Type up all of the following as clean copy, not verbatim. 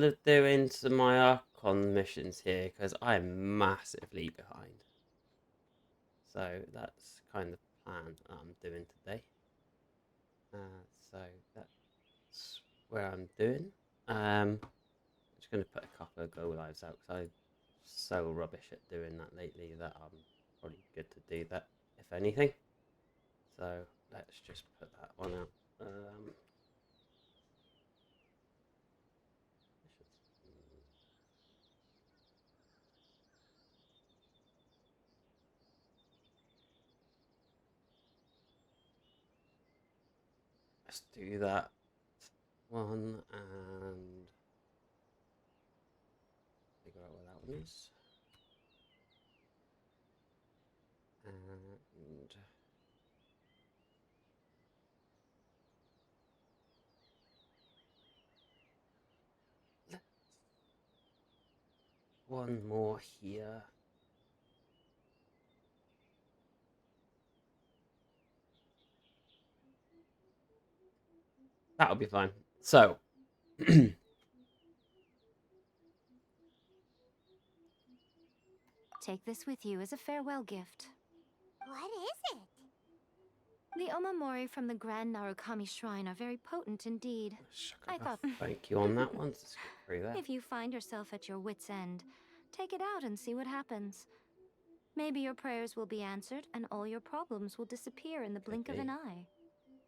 of doing some my Archon missions here because I'm massively behind. So that's kind of the plan I'm doing today. So that's where I'm doing. I'm just going to put a couple of go lives out because I'm so rubbish at doing that lately that I'm probably good to do that if anything. So let's just put that one out. Let's do that one and figure out where that one is. And one more here. That'll be fine. So, Take this with you as a farewell gift. What is it? The omamori from the Grand Narukami Shrine are very potent indeed. I thought, thank you on that one. Let's skip through that. if you find yourself at your wit's end, take it out and see what happens. Maybe your prayers will be answered and all your problems will disappear in the blink of an eye.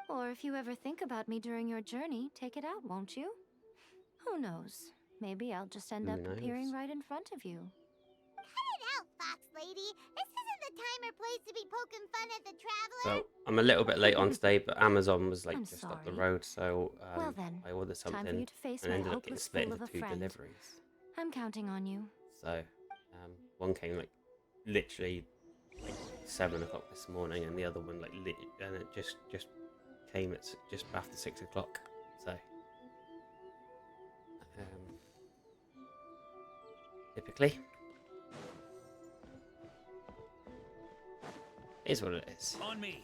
Or if you ever think about me during your journey, take it out, won't you? Who knows? Maybe I'll just end up appearing right in front of you. Cut it out, Fox Lady. This isn't the time or place to be poking fun at the traveler. So I'm a little bit late on today, but Amazon was like I'm just up the sorry. road, so Well then, I ordered time for something you to face and my ended up getting hopeless split fool into of a two friend. deliveries. I'm counting on you. So one came like literally like 7 o'clock this morning, and the other one like and it just came at just after 6 o'clock. So typically is what it is. On me.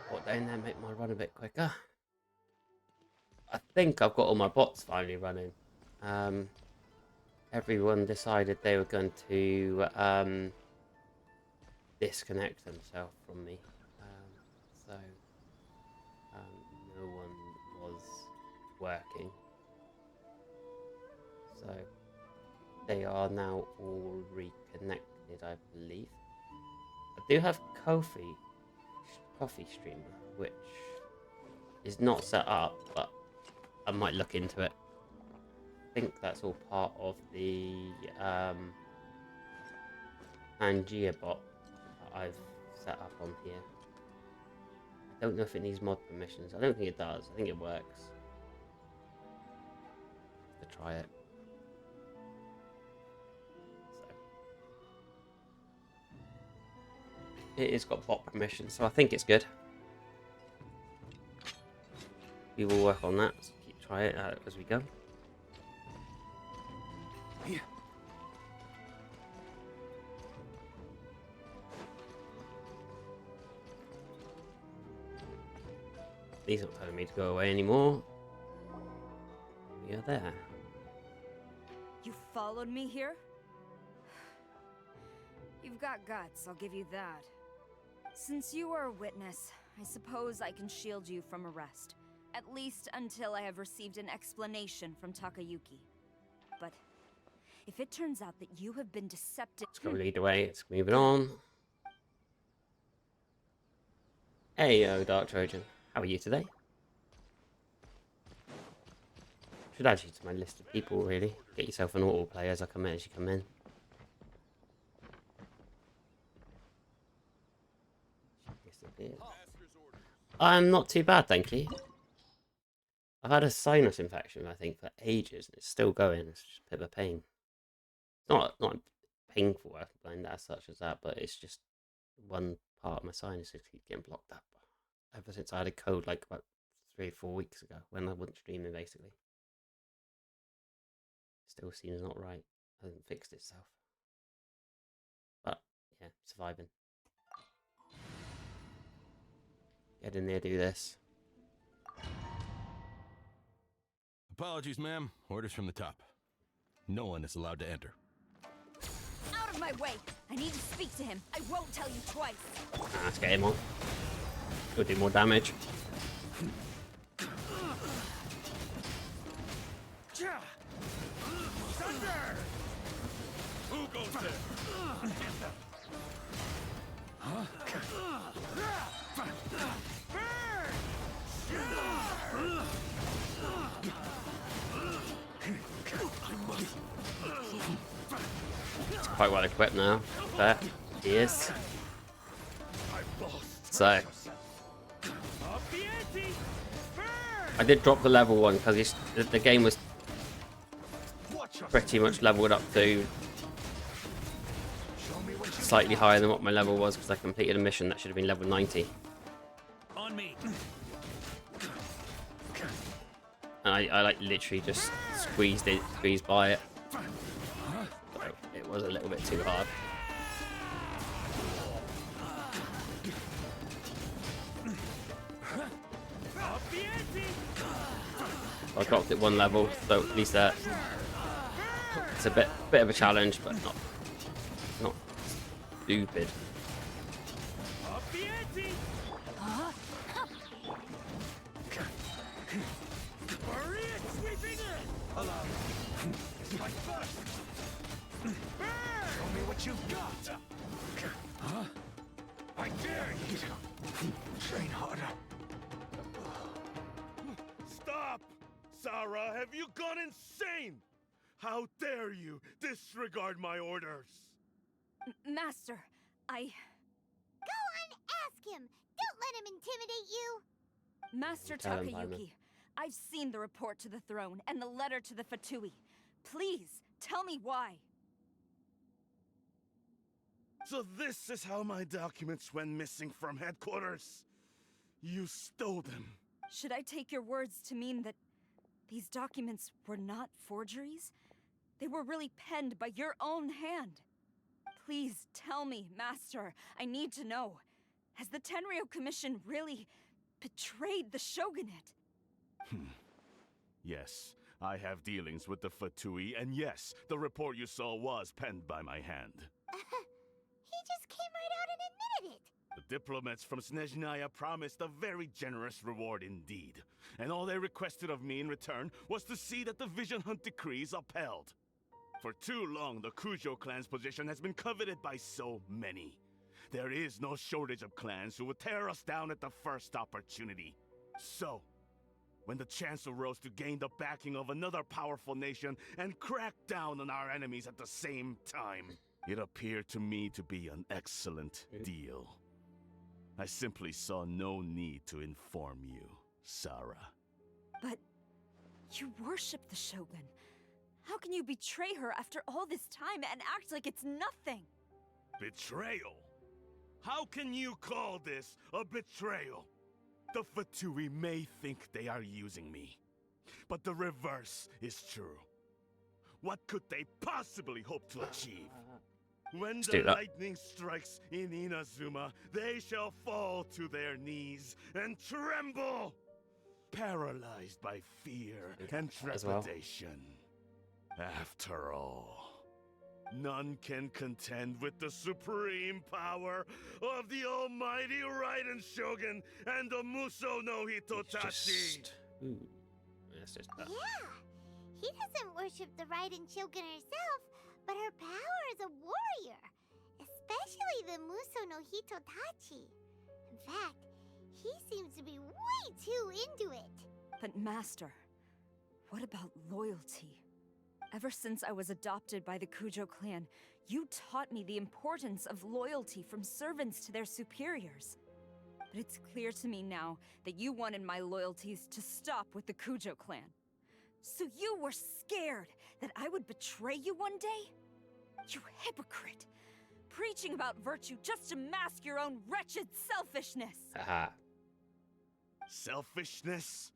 Put down there, make my run a bit quicker. I think I've got all my bots finally running. Everyone decided they were going to disconnect themselves from me. So no one was working. So they are now all reconnected, I believe. I do have Coffee Streamer, which is not set up, but I might look into it. I think that's all part of the Pangea bot that I've set up on here. I don't know if it needs mod permissions. I don't think it does. I think it works. To try it. So it has got bot permissions, so I think it's good. We will work on that. So try it out as we go. Yeah. He's not telling me to go away anymore. We are there. You followed me here? You've got guts, I'll give you that. Since you are a witness, I suppose I can shield you from arrest. At least until I have received an explanation from Takayuki. But if it turns out that you have been deceptive... Let's go lead the way. It's moving on. Hey, Dark Trojan. How are you today? Should add you to my list of people, really. Get yourself an autoplay as I come in, as you come in. I'm not too bad, thank you. I've had a sinus infection, I think, for ages, and it's still going. It's just a bit of a pain. It's not painful, I find as such as that, but it's just one part of my sinuses keep getting blocked up. Ever since I had a cold, like about 3 or 4 weeks ago, when I wasn't streaming, basically. Still seems not right. Hasn't fixed itself. But yeah, surviving. Get in there, do this. Apologies, ma'am. Orders from the top. No one is allowed to enter. Out of my way! I need to speak to him. I won't tell you twice. Let's get him on. Go do more damage. Thunder! Who goes there? It's quite well equipped now. There he is. So I did drop the level one because the game was pretty much leveled up to slightly higher than what my level was because I completed a mission that should have been level 90. On me. And I like literally just squeezed by it. So it was a little bit too hard. I dropped it one level, so at least it's a bit of a challenge, but not stupid. Show me what you've got. Huh? I dare you. Train harder. Stop! Sarah, have you gone insane? How dare you disregard my orders? Master, Go on, ask him. Don't let him intimidate you. Master Tell him, Paimon. Takayuki, I've seen the report to the throne and the letter to the Fatui. Please, tell me why. So this is how my documents went missing from headquarters. You stole them. Should I take your words to mean that these documents were not forgeries? They were really penned by your own hand. Please tell me, Master. I need to know. Has the Tenryou Commission really betrayed the Shogunate? Yes, I have dealings with the Fatui, and yes, the report you saw was penned by my hand. He just came right out and admitted it. The diplomats from Snezhnaya promised a very generous reward indeed, and all they requested of me in return was to see that the Vision Hunt decrees upheld. For too long, the Kujo clan's position has been coveted by so many. There is no shortage of clans who would tear us down at the first opportunity. So, when the chance arose to gain the backing of another powerful nation and crack down on our enemies at the same time, it appeared to me to be an excellent deal. I simply saw no need to inform you, Sarah. But you worship the Shogun. How can you betray her after all this time and act like it's nothing? Betrayal? How can you call this a betrayal? The Fatui may think they are using me, but the reverse is true. What could they possibly hope to achieve? When the lightning strikes in Inazuma, they shall fall to their knees and tremble, paralyzed by fear and trepidation. After all, none can contend with the supreme power of the almighty Raiden Shogun and the Muso no Hitotachi. Yeah, he doesn't worship the Raiden Shogun herself, but her power as a warrior, especially the Muso no Hitotachi. In fact, he seems to be way too into it. But Master, what about loyalty? Ever since I was adopted by the Kujo clan, you taught me the importance of loyalty from servants to their superiors. But it's clear to me now that you wanted my loyalties to stop with the Kujo clan. So you were scared that I would betray you one day? You hypocrite! Preaching about virtue just to mask your own wretched selfishness! Aha. Selfishness?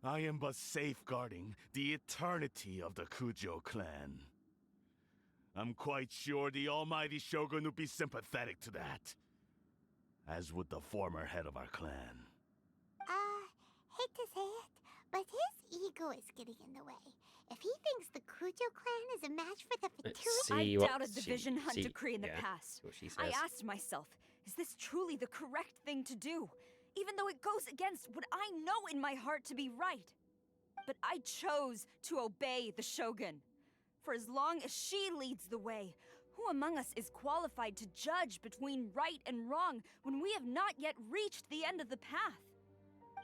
I am but safeguarding the eternity of the Kujo clan. I'm quite sure the almighty Shogun would be sympathetic to that. as would the former head of our clan. Hate to say it, but his ego is getting in the way. If he thinks the Kujo clan is a match for the Let's Fatui... see I what doubted the she- Vision Hunt see- decree in the yeah, past. see what she I says. asked myself, is this truly the correct thing to do? Even though it goes against what I know in my heart to be right. But I chose to obey the Shogun. For as long as she leads the way, who among us is qualified to judge between right and wrong when we have not yet reached the end of the path?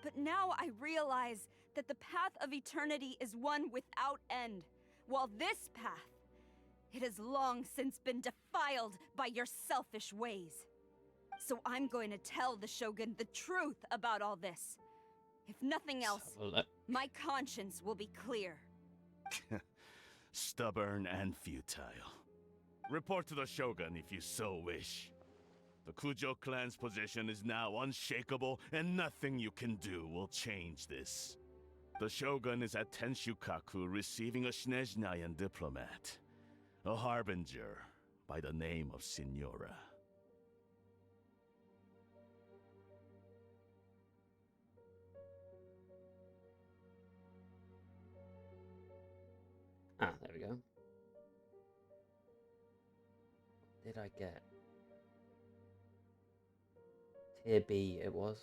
But now I realize that the path of eternity is one without end, while this path, it has long since been defiled by your selfish ways. So I'm going to tell the Shogun the truth about all this. If nothing Let's else, have a look. my conscience will be clear. Stubborn and futile. Report to the Shogun if you so wish. The Kujo clan's position is now unshakable, and nothing you can do will change this. The Shogun is at Tenshukaku receiving a Snezhnayan diplomat, a harbinger by the name of Signora. Ah, there we go. What did I get? Tier B it was.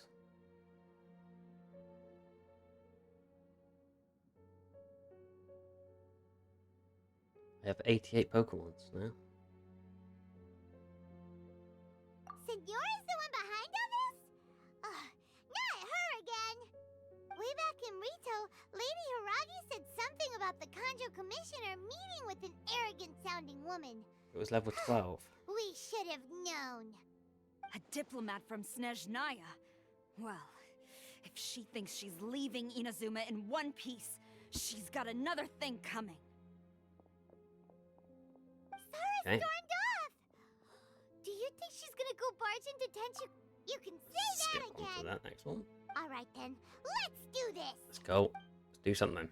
I have 88 Pokemons now. Signora's the one behind all this? Ugh, not her again! Way back in Rito, Lady Hiragi said something about the Kanjo Commissioner meeting with an arrogant-sounding woman. It was level 12. We should have known. A diplomat from Snezhnaya? Well, if she thinks she's leaving Inazuma in one piece, she's got another thing coming. Sara's Okay. stormed off! Do you think she's gonna go barge into Tenshu... You can say Skip that on to again! that next one. Alright then, let's do this! Let's go. Let's do something.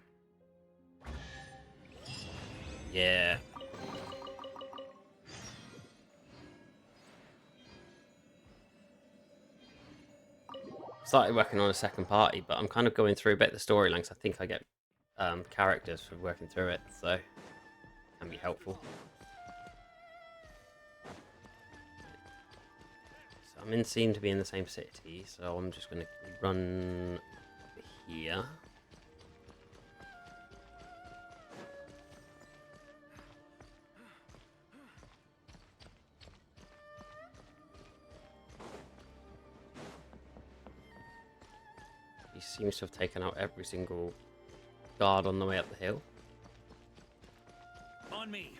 Yeah. Started working on a second party, but I'm kind of going through a bit of the storylines. I think I get characters for working through it, so can be helpful. So I'm seem to be in the same city, so I'm just going to run here. He seems to have taken out every single guard on the way up the hill. On me.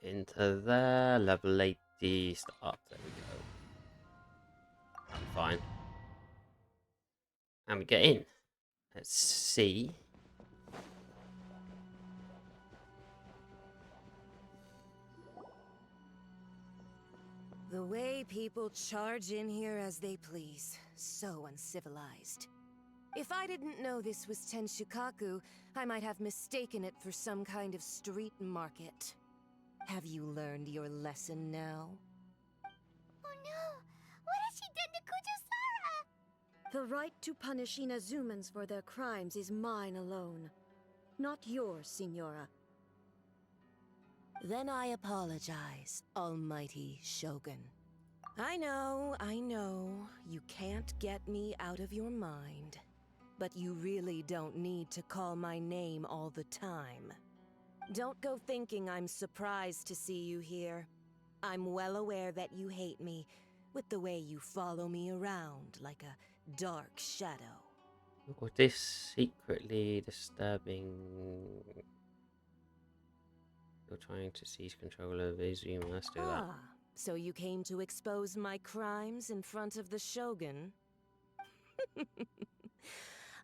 Into there, level 80, start, there we go. Fine. And we get in. Let's see. The way people charge in here as they please. So uncivilized. If I didn't know this was Tenshukaku, I might have mistaken it for some kind of street market. Have you learned your lesson now? Oh no! What has she done to Kujo-Sara? The right to punish Inazumans for their crimes is mine alone. Not yours, Signora. Then I apologize, Almighty Shogun. I know. You can't get me out of your mind. But you really don't need to call my name all the time. Don't go thinking I'm surprised to see you here. I'm well aware that you hate me, with the way you follow me around like a dark shadow. Look what this secretly disturbing. You're trying to seize control of Izuma. Let's do that. Ah, so you came to expose my crimes in front of the Shogun?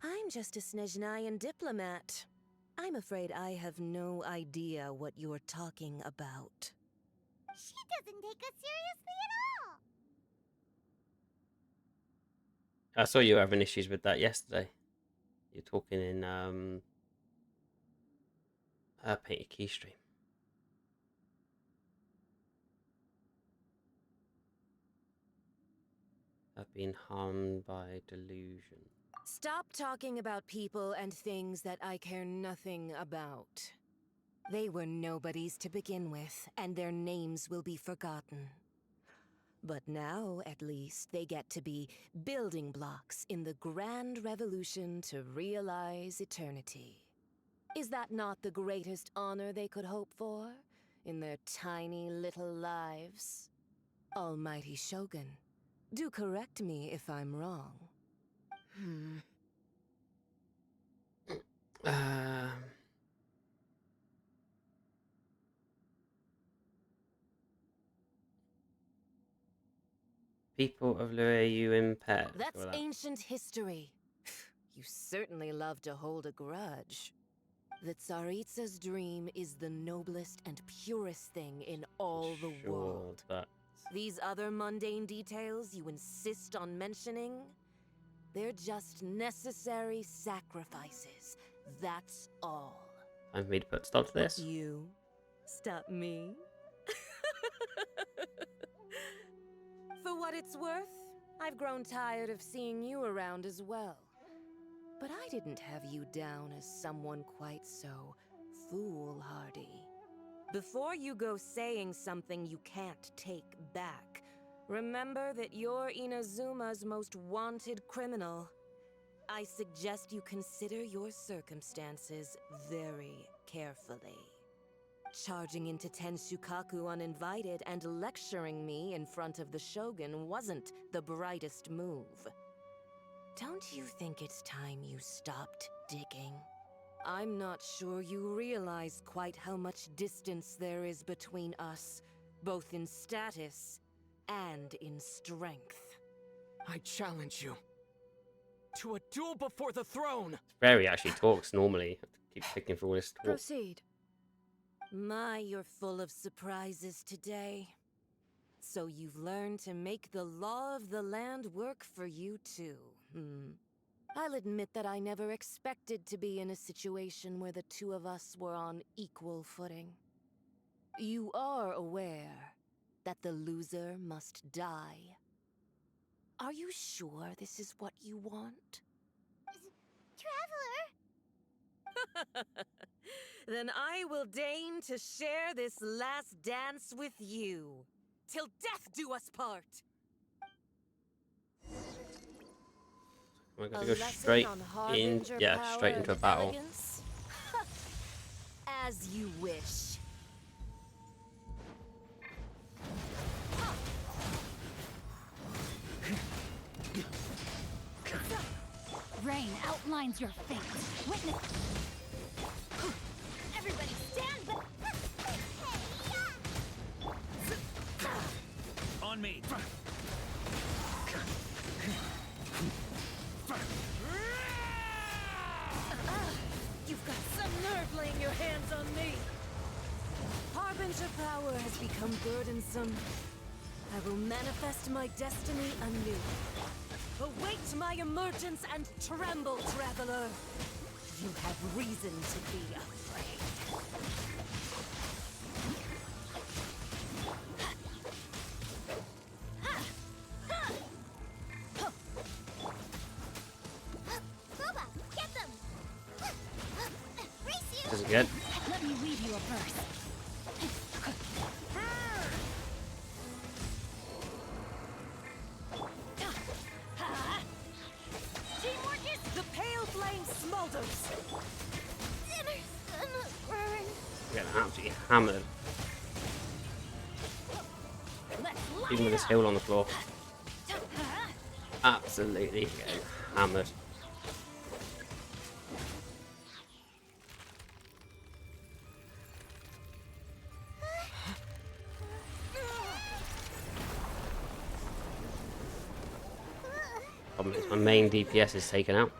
I'm just a Snezhnayan diplomat. I'm afraid I have no idea what you're talking about. She doesn't take us seriously at I saw you having issues with that yesterday. You're talking in Paint Your Key stream. I've been harmed by delusion. Stop talking about people and things that I care nothing about. They were nobodies to begin with, and their names will be forgotten. But now, at least, they get to be building blocks in the grand revolution to realize eternity. Is that not the greatest honor they could hope for in their tiny little lives? Almighty Shogun, do correct me if I'm wrong. People of Lure, you impaired. That's ancient history. You certainly love to hold a grudge. The Tsaritsa's dream is the noblest and purest thing in all the world. But These other mundane details you insist on mentioning, they're just necessary sacrifices. That's all. time for me to put stop to this. You stop me? For what it's worth, I've grown tired of seeing you around as well. But I didn't have you down as someone quite so foolhardy. Before you go saying something you can't take back, remember that you're Inazuma's most wanted criminal. I suggest you consider your circumstances very carefully. Charging into Tenshukaku uninvited and lecturing me in front of the Shogun wasn't the brightest move. Don't you think it's time you stopped digging? I'm not sure you realize quite how much distance there is between us, both in status and in strength. I challenge you to a duel before the throne. Barry actually talks normally. Keep picking for all this talk. Proceed. My, you're full of surprises today. So you've learned to make the law of the land work for you too, I'll admit that I never expected to be in a situation where the two of us were on equal footing. You are aware that the loser must die. Are you sure this is what you want? Traveler! Then I will deign to share this last dance with you. Till death do us part! We're gonna go straight in, straight into a battle. As you wish. Rain outlines your fate. Witness. Everybody stand back. On me. You've got some nerve laying your hands on me. Harbinger power has become burdensome. I will manifest my destiny anew. Await my emergence and tremble, traveler. You have reason to be afraid. Boba, get them! Race you! This is good. Let me weave you a verse. The pale flame smolders. Dinner's gonna burn. We're getting absolutely hammered. Let's Even with this hill on the floor. Absolutely getting hammered. Problem is my main DPS is taken out.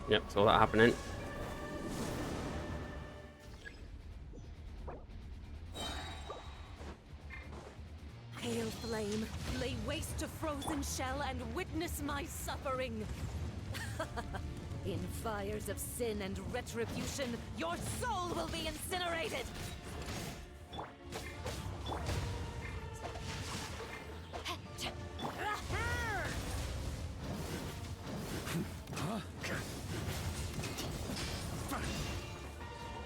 Yep, saw that happening. time. Lay waste to frozen shell and witness my suffering. In fires of sin and retribution, your soul will be incinerated!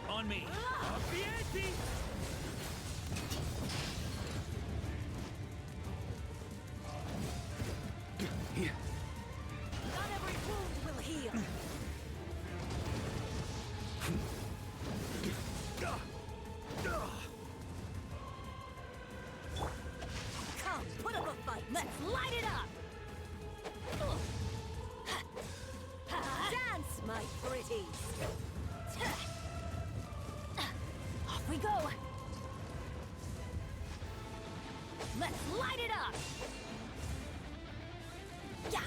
On me. Up the ante. Not every wound will heal. Come, put up a fight. Let's light it up. Dance, my pretties. Off we go. Let's light it up. Yeah.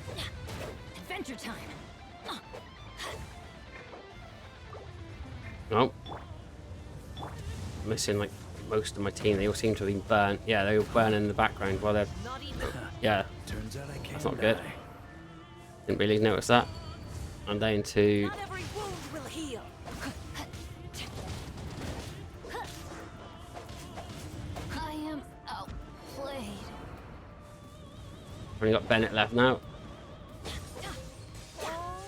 Adventure time. Oh. Missing like most of my team. They all seem to have been burnt. Yeah, they all burn in the background while they're... Not even. Yeah, Turns out I can't. that's not good. Didn't really notice that. I'm down to... Not every wound will heal. I am outplayed. Only got Bennett left now. All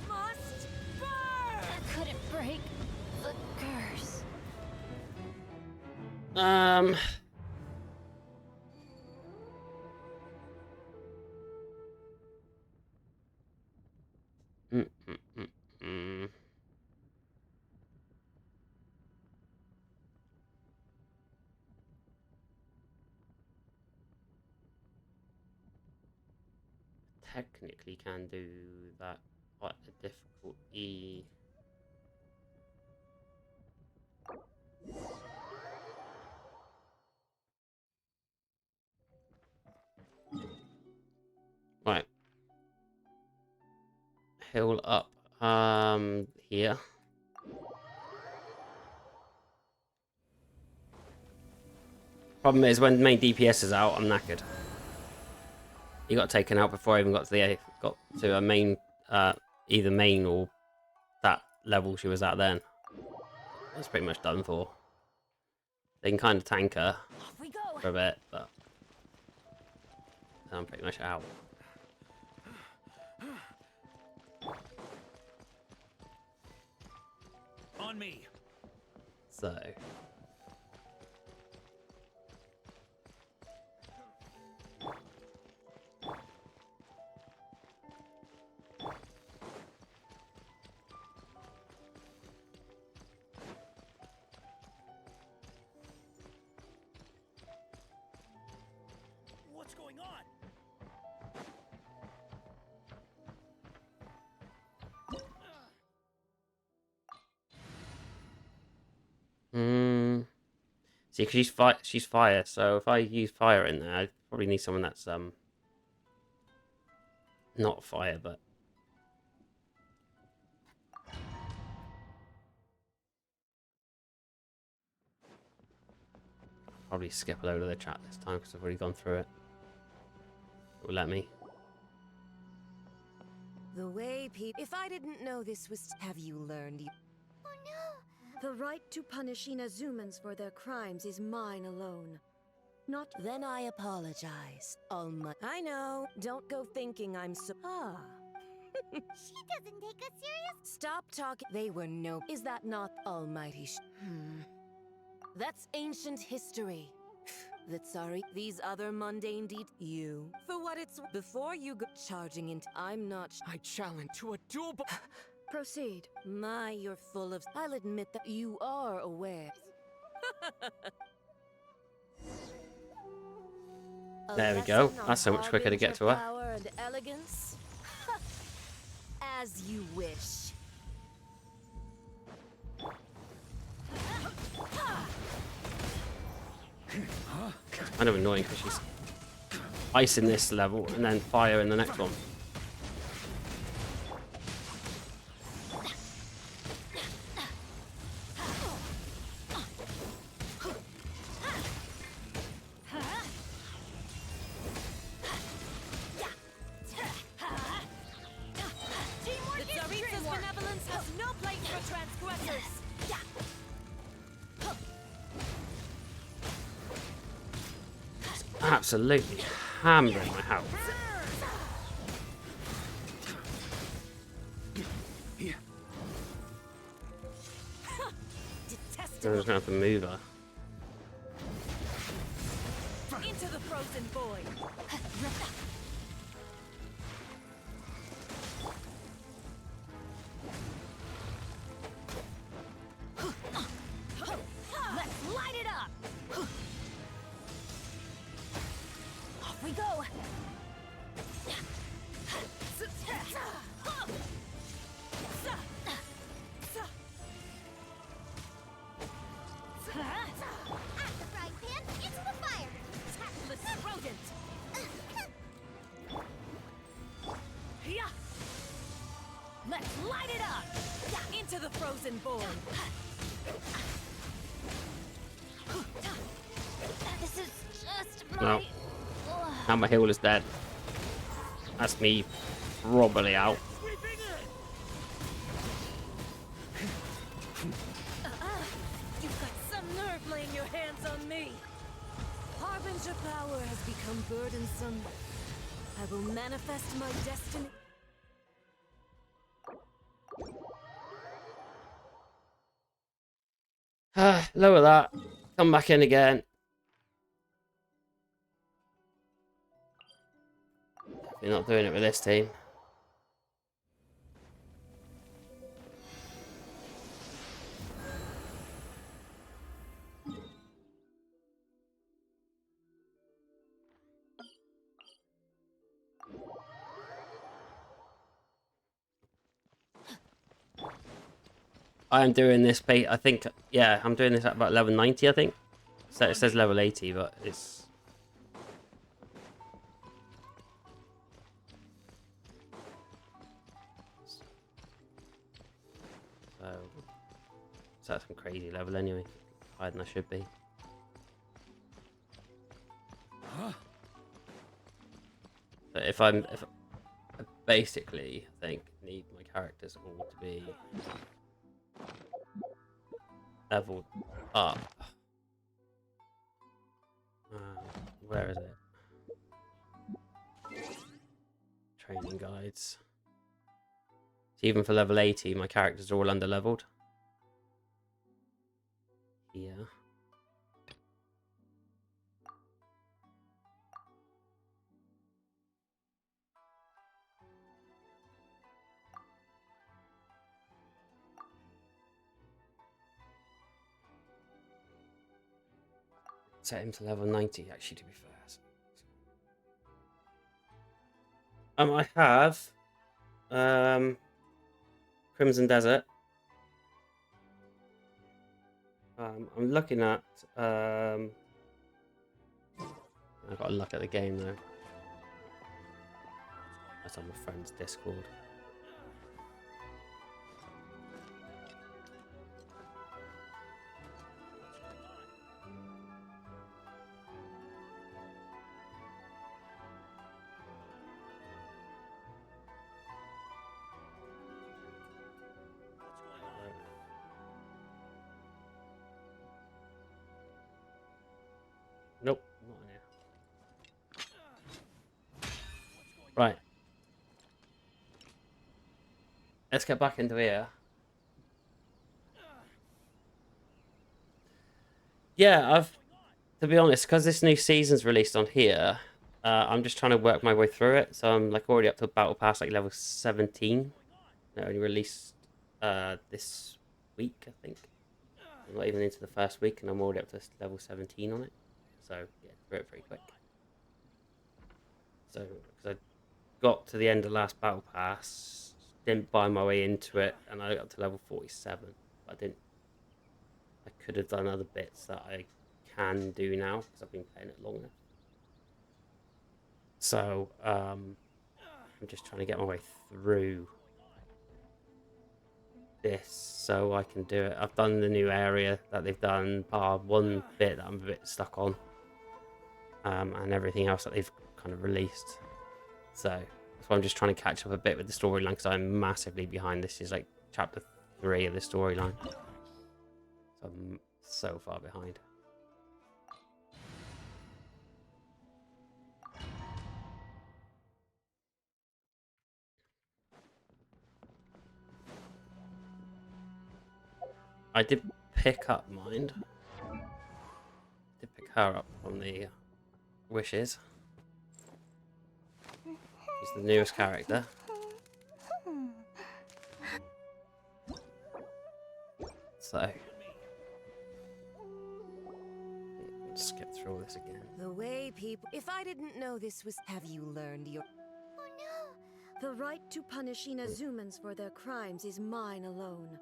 must burn. That couldn't break the curse. Mm, mm, mm, mm. Technically can do that, but a difficult E. Right. Heal up. Here. Problem is, when main DPS is out, I'm knackered. He got taken out before I even got to a main, either main or that level she was at then. That's pretty much done for. They can kind of tank her Off we go. for a bit, but I'm pretty much out. On me. So. What's going on? See, because she's fire, so if I use fire in there, I probably need someone that's not fire, but probably skip a load of the chat this time because I've already gone through it. It will let me. The way people. If I didn't know this was. Have you learned? Oh no! The right to punish Inazumans for their crimes is mine alone. Not Then I apologize. Almighty. I know. Don't go thinking I'm so. She doesn't take us serious. Stop talking. They were no. Is that not Almighty? That's ancient history. That's sorry. These other mundane deeds. You. For what it's. Before you go charging into. I'm not. I challenge to a duel. proceed. My, you're full of. I'll admit that you are aware. A There we go. lesson on That's so much quicker to get to her. Power and elegance. As you wish. Kind of annoying because she's ice in this level and then fire in the next one. absolutely hammering my health. I'm just gonna have to move her. Into the frozen void. Let's light it up. Off we go. At the frying pan, into the fire! Tactless rodent. Yeah. Let's light it up. Into the frozen void. This is just my... Well, now my heal is dead. That's me probably out. You've got some nerve laying your hands on me. Harbinger power has become burdensome. I will manifest my destiny. Lower that. Come back in again. Definitely not doing it with this team. I am doing this bait. I think, yeah, I'm doing this at about level 90, I think. So it says level 80, but it's... So, that's some crazy level anyway. Higher than I should be. But if I basically, I think, need my characters all to be leveled up. Where is it? Training guides. So even for level 80, my characters are all under leveled. Here. Set him to level 90, actually, to be fair. I have Crimson Desert. I'm looking at I've got to look at the game though. That's on my friend's Discord. Nope, not in here. Right. Let's get back into here. Yeah, to be honest, because this new season's released on here, I'm just trying to work my way through it. So I'm like already up to Battle Pass, like level 17. It only released this week, I think. I'm not even into the first week, and I'm already up to level 17 on it. So yeah, through it pretty quick. So because I got to the end of last Battle Pass, didn't buy my way into it, and I got to level 47. I didn't. I could have done other bits that I can do now because I've been playing it long enough. So I'm just trying to get my way through this so I can do it. I've done the new area that they've done, one bit that I'm a bit stuck on, and everything else that they've kind of released. So that's why I'm just trying to catch up a bit with the storyline because I'm massively behind. This is like chapter 3 of the storyline. So I'm so far behind. I did pick up Mind. Did pick her up on the wishes. She's the newest character. So skip through all this again. The way people... If I didn't know this was... Have you learned your... Oh no! The right to punish Inazumans for their crimes is mine alone,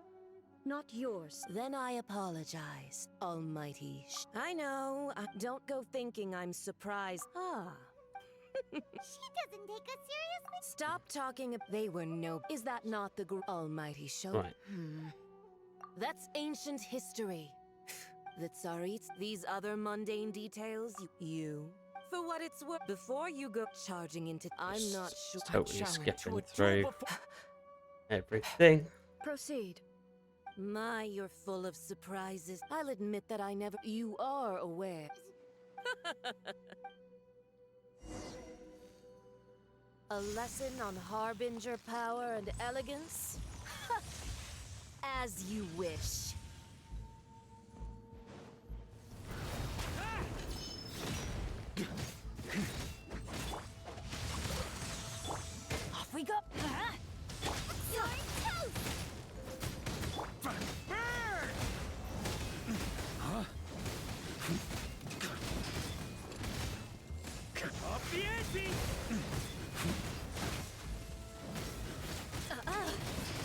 not yours. Then I apologize, Almighty I know. Don't go thinking I'm surprised. She doesn't take us seriously. Stop talking. They were no... Is that not the Almighty Show? Right. That's ancient history. The Tsarits, these other mundane details, you... For what it's worth, before you go charging into... I'm not sure... Totally skipping through everything. Proceed. My, you're full of surprises. I'll admit that I never... You are aware. A lesson on Harbinger power and elegance? As you wish. Off we go. Up the ante!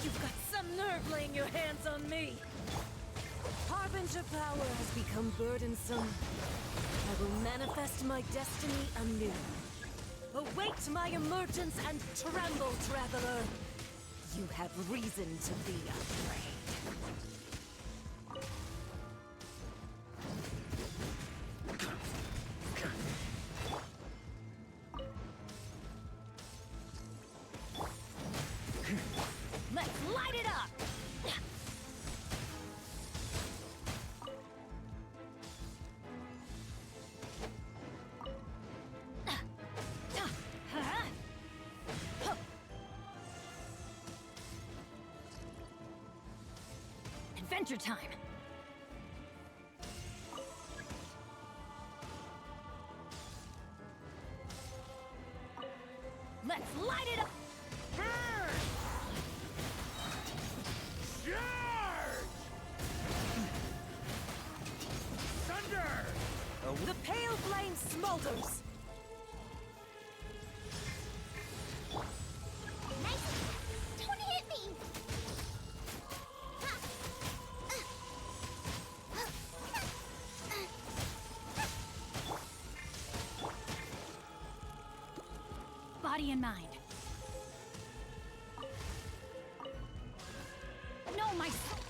You've got some nerve laying your hands on me. Harbinger power has become burdensome. I will manifest my destiny anew. Await my emergence and tremble, traveler. You have reason to be afraid. Let's light it up. Adventure time. Let's light it up. The pale flame smolders. Nice. Don't hit me. Body and mind. No, my sword.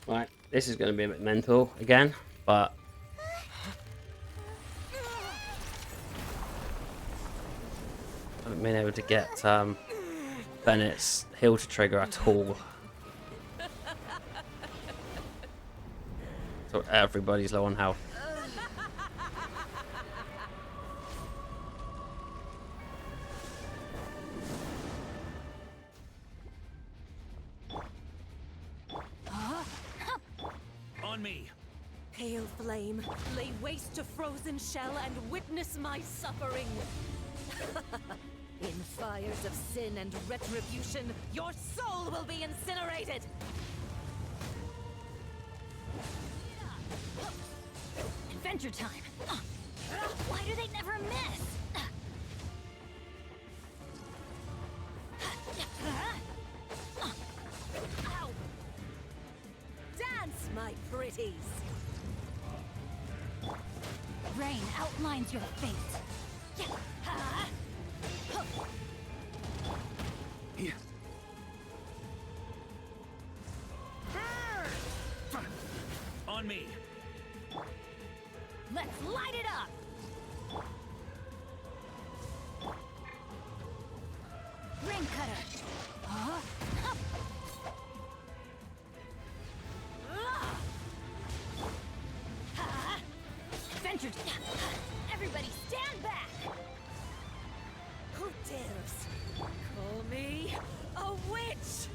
Right, this is going to be a bit mental again, but I haven't been able to get Bennett's heal to trigger at all. So everybody's low on health. On me. Pale flame, lay waste to frozen shell and witness my suffering. In fires of sin and retribution, your soul will be incinerated. Adventure time. Why do they never miss? Ow. Dance, my pretties. Rain outlines your fate. On me. Let's light it up. Ring cutter. Adventure. Everybody stand back. Who dares call me a witch?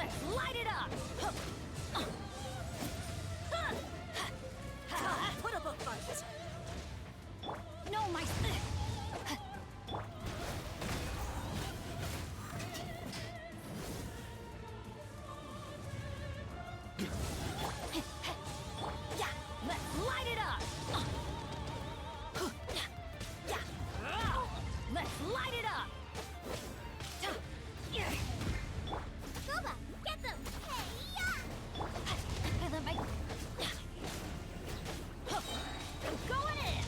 Let's light it up! Put up a fight! No, my... Yeah, let's light it up! Let's light it up! Scuba, get them! Hey-ya! Going in!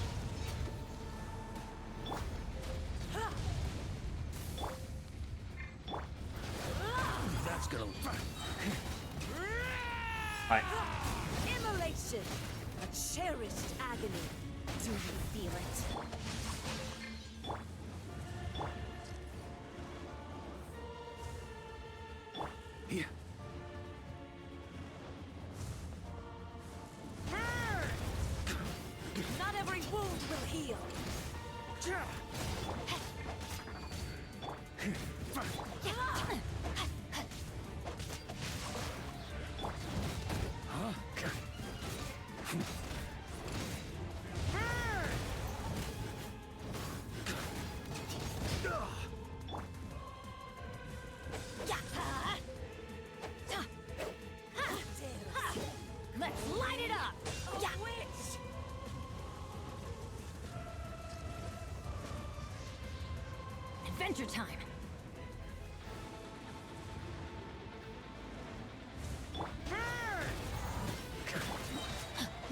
That's gonna... Right. Immolation! A cherished agony. Do you feel it? Here. Not every wound will heal. Let's light it up! Yeah. Adventure time!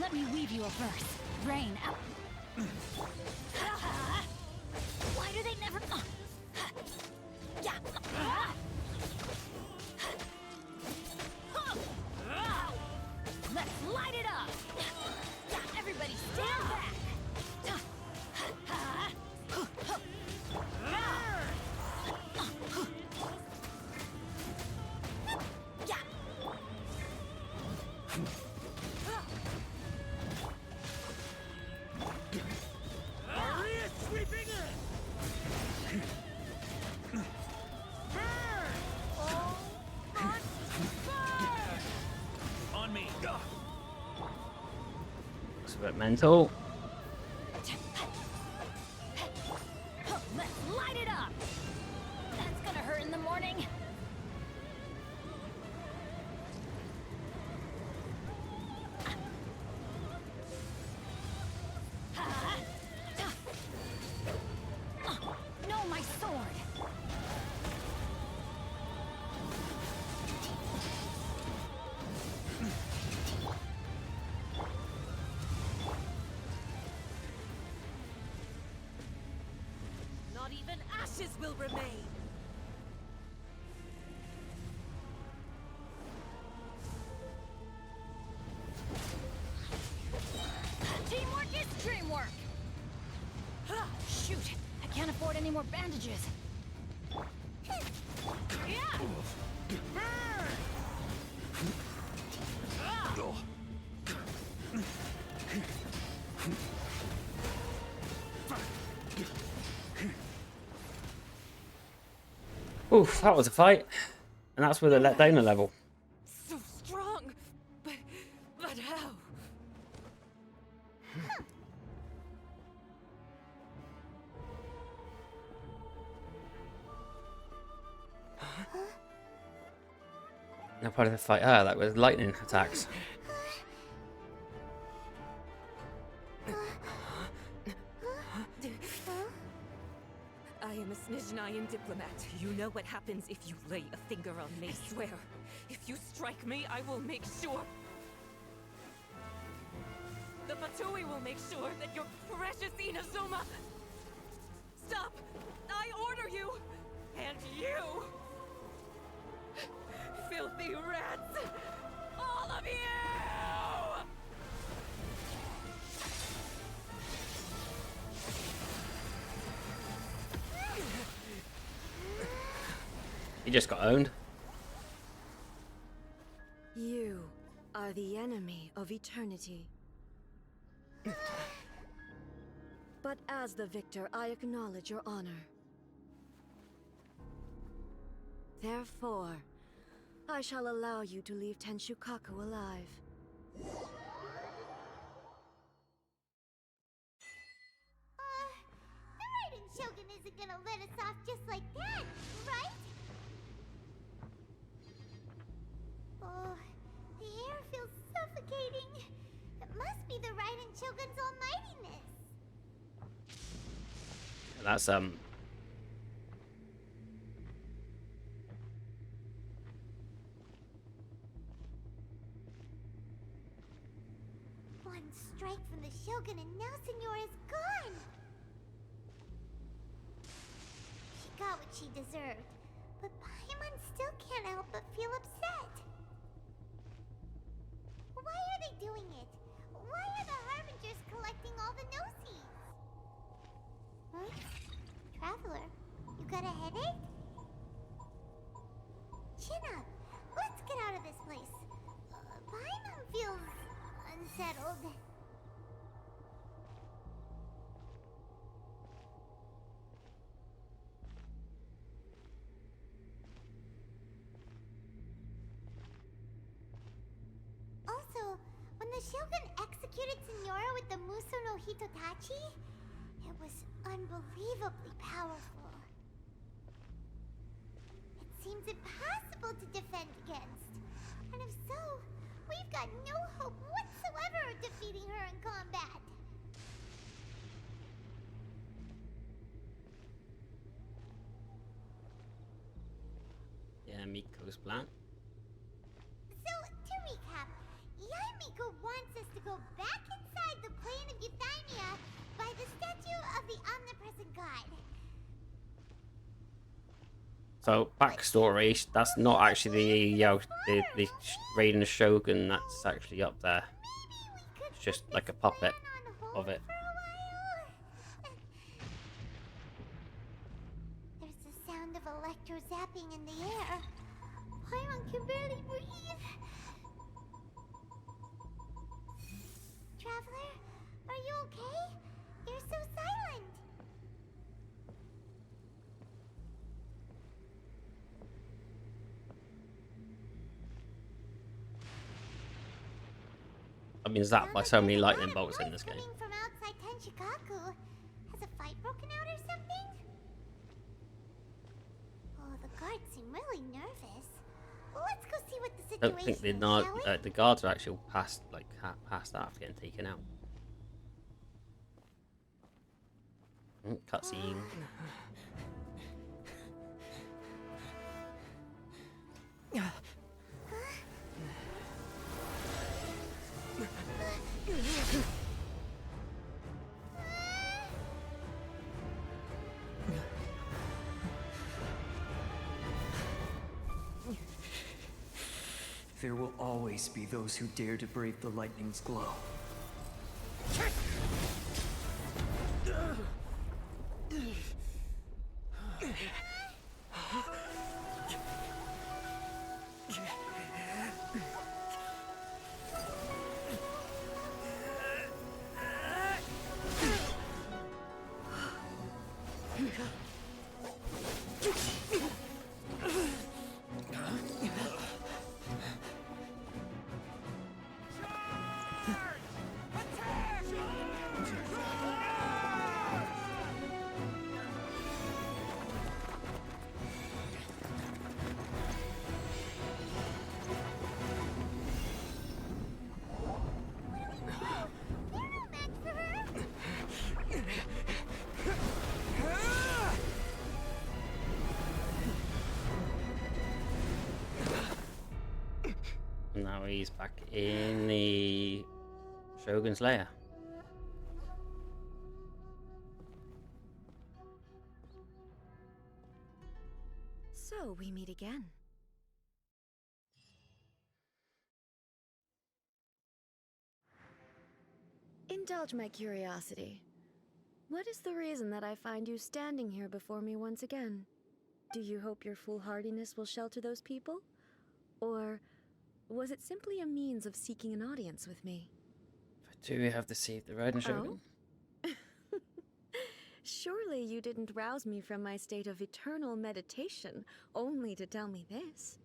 Let me weave you a verse. Rain out. Why do they never... Yeah. Let's light it up! Yeah, everybody stand back! Yeah. Maria sweeping in! On me! Looks a bit mental. Let's light it up! That's gonna hurt in the morning. No, my sword! Not even ashes will remain. Teamwork is dreamwork! Shoot! I can't afford any more bandages. Yeah. Oof, that was a fight. And that's with a let down a level. So strong, but how? No part of the fight. Ah, that was lightning attacks. I am a Snezhnayan diplomat. You know what happens if you lay a finger on me. I swear, if you strike me, I will make sure... The Fatui will make sure that your precious Inazuma... Stop! I order you! And you! Filthy rats! All of you! He just got owned. You are the enemy of eternity. But as the victor, I acknowledge your honor. Therefore, I shall allow you to leave Tenshukaku alive. The Raiden Shogun isn't gonna let us off just like that, right? Oh, the air feels suffocating. It must be the Raiden Shogun's almightiness. That's One strike from the Shogun and now Senyora's gone. She got what she deserved, but Paimon still can't help but feel upset. Why are they doing it? Why are the Harbingers collecting all the no-seeds? Huh? Traveler, you got a headache? Chin up. Let's get out of this place. Paimon feels unsettled. Also, when the Shogun executed Senyora with the Muso no Hitotachi, it was unbelievably powerful. It seems impossible to defend against. And if so, we've got no hope whatsoever of defeating her in combat. yeah, Miko's plan. So, to recap, Yaimiko wants us to go back inside the plane of Euthymia by the statue of the omnipresent god. So backstory, that's not actually the Raiden Shogun that's actually up there. Maybe we could It's just put like a this puppet plan on hold of it. for a while. There's the sound of electro zapping in the air. Paimon can barely breathe. Traveler, are you okay? You're so silent. I mean, zapped by so many lightning bolts in this game. Coming from outside Tenshukaku. Has a fight broken out or something? Oh, the guards seem really nervous. Let's go see what the I don't situation think is, shall we? the guards are actually past past that after getting taken out. Cutscene. There will always be those who dare to brave the lightning's glow. Now he's back in the Shogun's lair. So we meet again. Indulge my curiosity. What is the reason that I find you standing here before me once again? Do you hope your foolhardiness will shelter those people? Or was it simply a means of seeking an audience with me? Do we have to save the Raiden Shogun? Surely you didn't rouse me from my state of eternal meditation only to tell me this.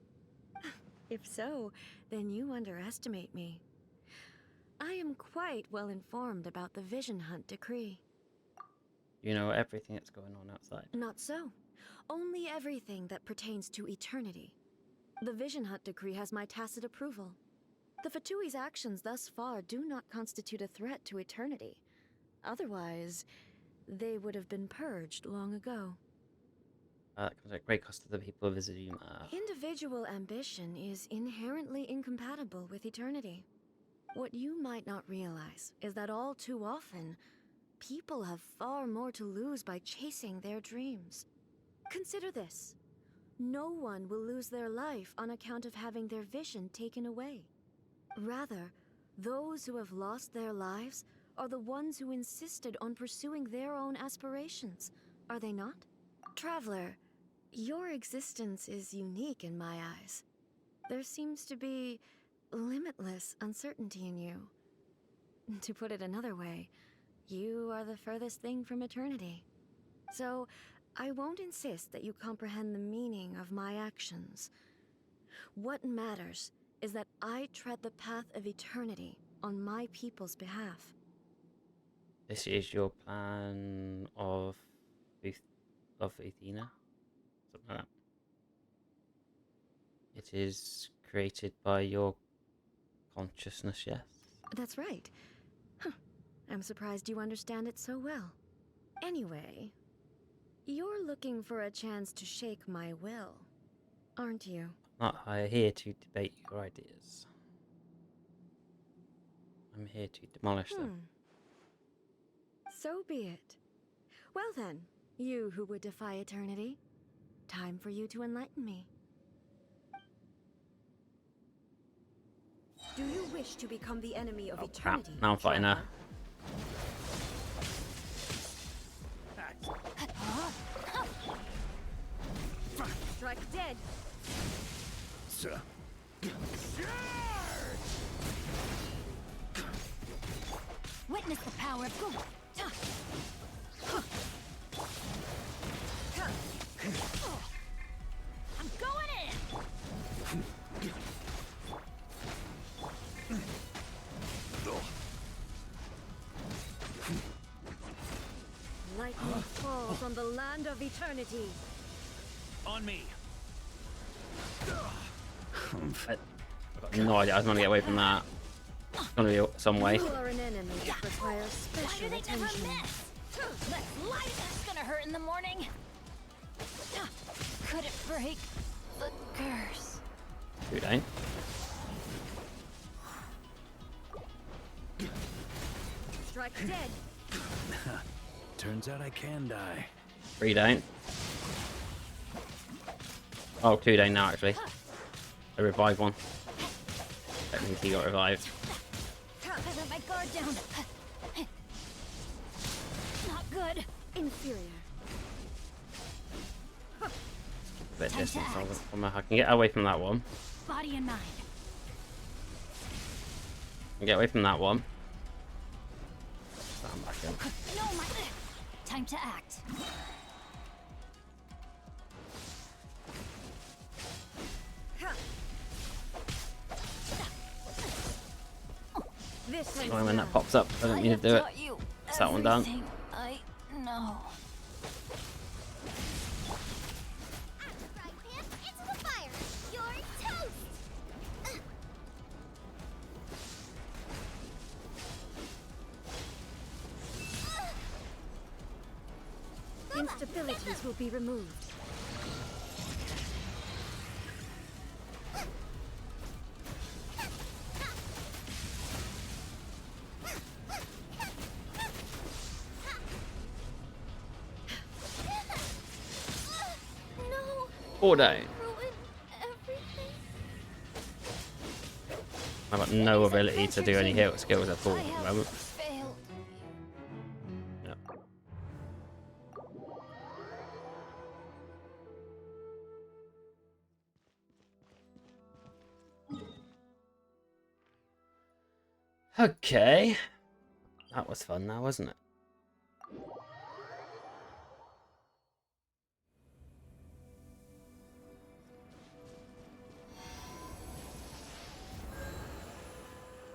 If so, then you underestimate me. I am quite well informed about the Vision Hunt decree. You know everything that's going on outside. Not so. Only everything that pertains to eternity. The Vision Hunt decree has my tacit approval. The Fatui's actions thus far do not constitute a threat to eternity. Otherwise, they would have been purged long ago. That comes at great cost to the people of Izuma. Individual ambition is inherently incompatible with eternity. What you might not realize is that all too often, people have far more to lose by chasing their dreams. Consider this. No one will lose their life on account of having their vision taken away. Rather, those who have lost their lives are the ones who insisted on pursuing their own aspirations, are they not? Traveler, your existence is unique in my eyes. There seems to be limitless uncertainty in you. To put it another way, you are the furthest thing from eternity. So, I won't insist that you comprehend the meaning of my actions. What matters is that I tread the path of eternity on my people's behalf. This is your plan of Athena? Something like that. It is created by your consciousness, yes? That's right. Huh. I'm surprised you understand it so well. Anyway, you're looking for a chance to shake my will, aren't you? Not here to debate your ideas. I'm here to demolish them. So be it. Well then, you who would defy eternity, time for you to enlighten me. Do you wish to become the enemy of Oh crap, eternity? now I'm fighting her. Strike dead. Witness the power of Gu. I'm going in. Lightning fall from the land of eternity. On me. I've got no idea. I was going to get away from that. It's going to be some way. You are an enemy that requires Why do special they never attention. miss? Let's light it. That's gonna hurt in the morning. Could it break the curse? Who don't? Strike dead. Turns out I can die. 3 don't. Oh, 2 don't now actually. I revived one. Technically got revived. I let my guard down. Not good. Inferior. A bit distance from her. I can get away from that one. Body and mind. I can get away from that one. Stand back in. No, my. Time to act. This Only when that pops up, I don't mean to do it. It's that one down. I know. Right, Pam, into the fire. You're toast. Instabilities will be removed. No. 4 down. Ruin everything. I've got no ability to do any hit skills at all I at the have moment. failed. Yep. Okay. That was fun now, wasn't it?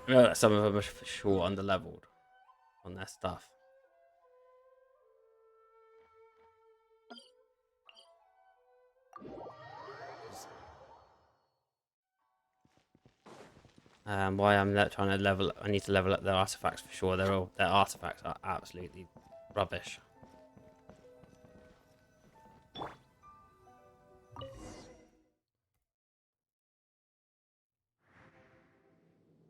I know that some of them are for sure under leveled on their stuff. Why I'm trying to level, I need to level up their artifacts for sure. Their artifacts are absolutely rubbish.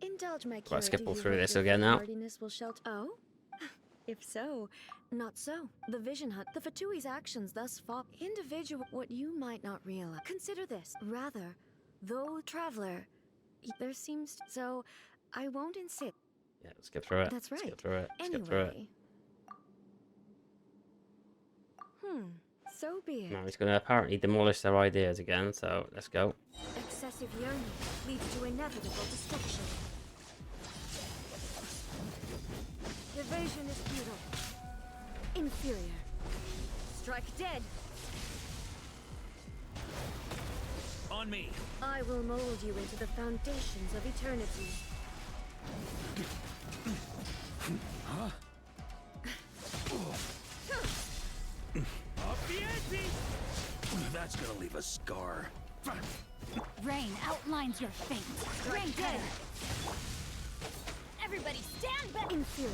Indulge my Right, curiosity. skip all through this again now. Will shelter. Oh, if so, not so. The Vision Hut, the Fatui's actions thus far, individual. What you might not realize. Consider this. Rather, though traveler, there seems so. I won't insist. Yeah, skip through it. That's right. Skip through it. Anyway. Skip through it. So be it. Now he's going to apparently demolish their ideas again. So let's go. Excessive yearning leads to inevitable destruction. Evasion is futile. Inferior. Strike dead. On me. I will mold you into the foundations of eternity. Huh? Off the ante! That's gonna leave a scar. Rain outlines your fate. Rain dead. Everybody stand back! Inferior.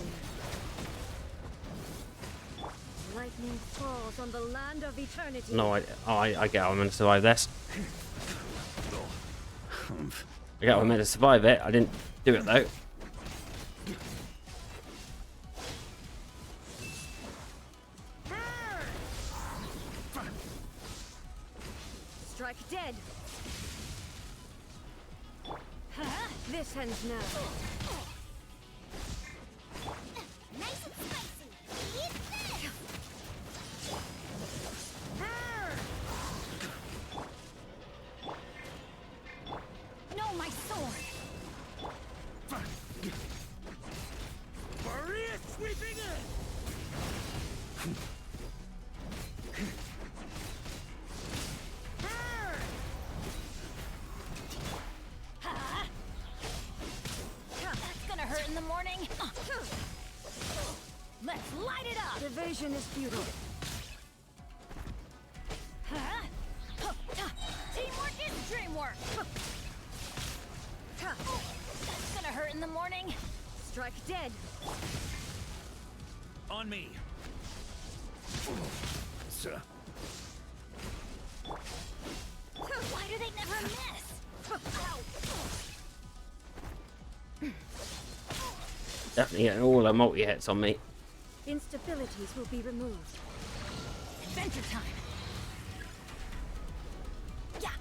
Lightning falls on the land of eternity. No, I get how I'm meant to survive this. I get how I'm meant to survive it. I didn't do it though. Strike dead. This ends now. Nice and spicy. Eat this! No, my sword! Maria sweeping in! That's gonna hurt in the morning. Let's light it up! Evasion is futile. Teamwork is dreamwork! That's gonna hurt in the morning. Strike dead. On me. Why do they never miss? Ow. Definitely getting all the multi-hits on me. Instabilities will be removed. Adventure time. Yeah.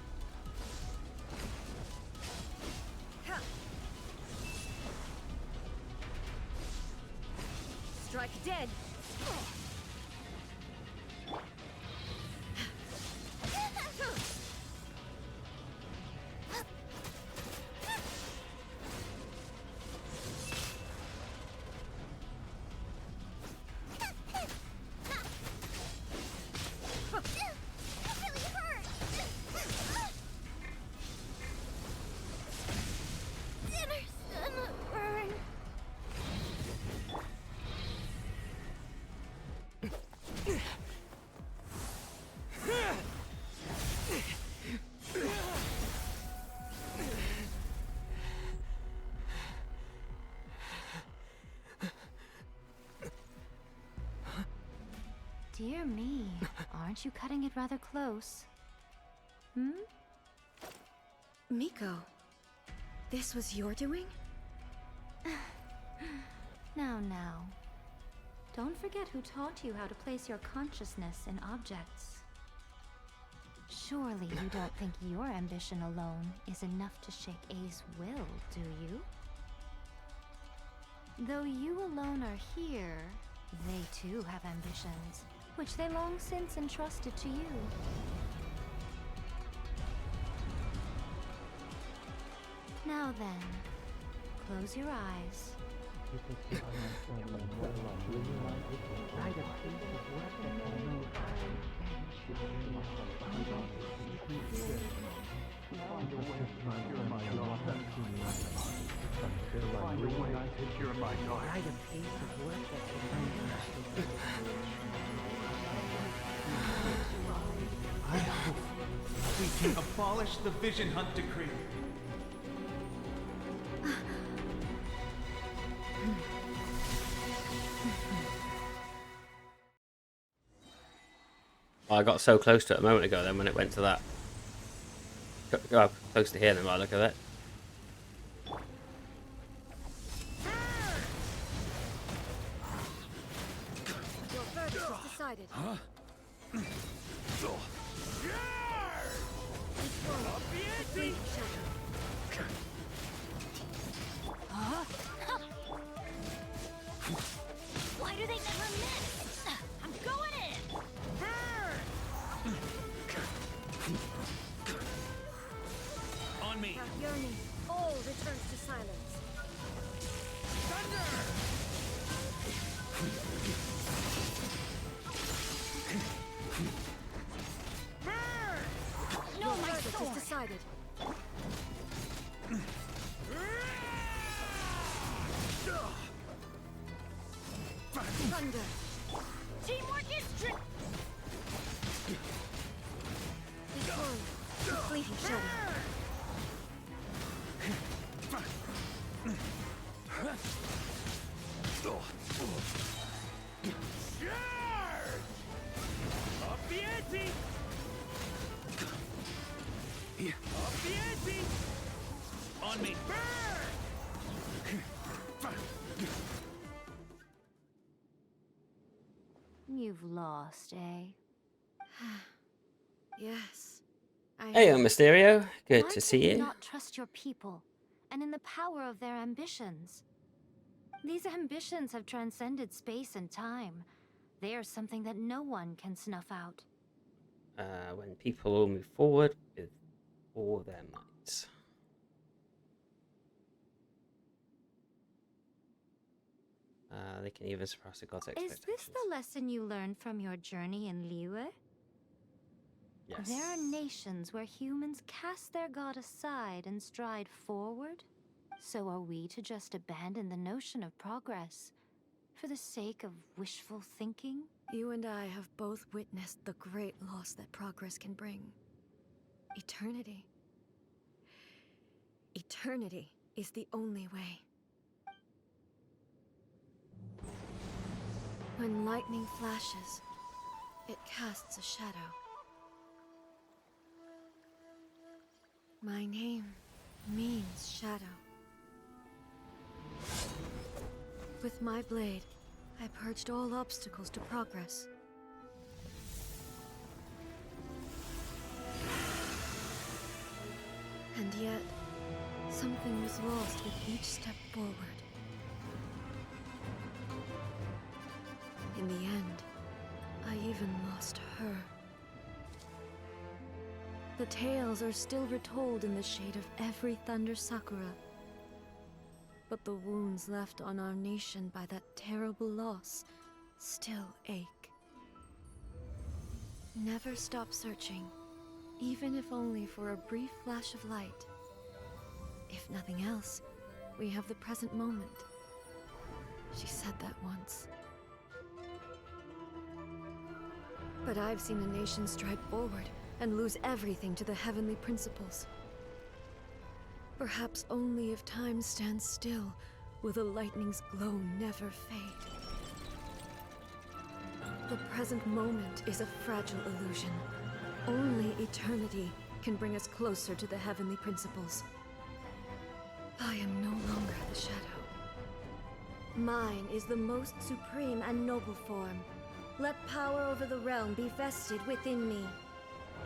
Strike dead. Dear me, aren't you cutting it rather close? Hmm? Miko, this was your doing? Now. Don't forget who taught you how to place your consciousness in objects. Surely you don't think your ambition alone is enough to shake A's will, do you? Though you alone are here, they too have ambitions, which they long since entrusted to you. Now then, close your eyes. I hope we can abolish the Vision Hunt Decree. I got so close to it a moment ago then when it went to that. Go close to here then by the look of it. Your verdict is decided. Huh? Complete shadow. Why do they never miss? I'm going in! On me! That yearning, all returns to silence. No, Your my verdict sword! is decided. Thunder. Teamwork is trick! Victoria. The fleeting shadow. Up the ante! Up the ante! On me! You've lost, eh? Yes. I Hey, Mysterio. Good Why to can see you. not trust your people, and in the power of their ambitions? These ambitions have transcended space and time. They are something that no one can snuff out. When people all move forward with all their might. They can even surpass a god's Is expectations. this the lesson you learned from your journey in Liyue? Yes. There are nations where humans cast their god aside and stride forward. So are we to just abandon the notion of progress for the sake of wishful thinking? You and I have both witnessed the great loss that progress can bring. Eternity. Eternity is the only way. When lightning flashes, it casts a shadow. My name means shadow. With my blade, I purged all obstacles to progress. And yet, something was lost with each step forward. In the end, I even lost her. The tales are still retold in the shade of every Thunder Sakura. But the wounds left on our nation by that terrible loss still ache. Never stop searching, even if only for a brief flash of light. If nothing else, we have the present moment. She said that once. But I've seen a nation stride forward and lose everything to the heavenly principles. Perhaps only if time stands still will the lightning's glow never fade. The present moment is a fragile illusion. Only eternity can bring us closer to the heavenly principles. I am no longer the shadow. Mine is the most supreme and noble form. Let power over the realm be vested within me.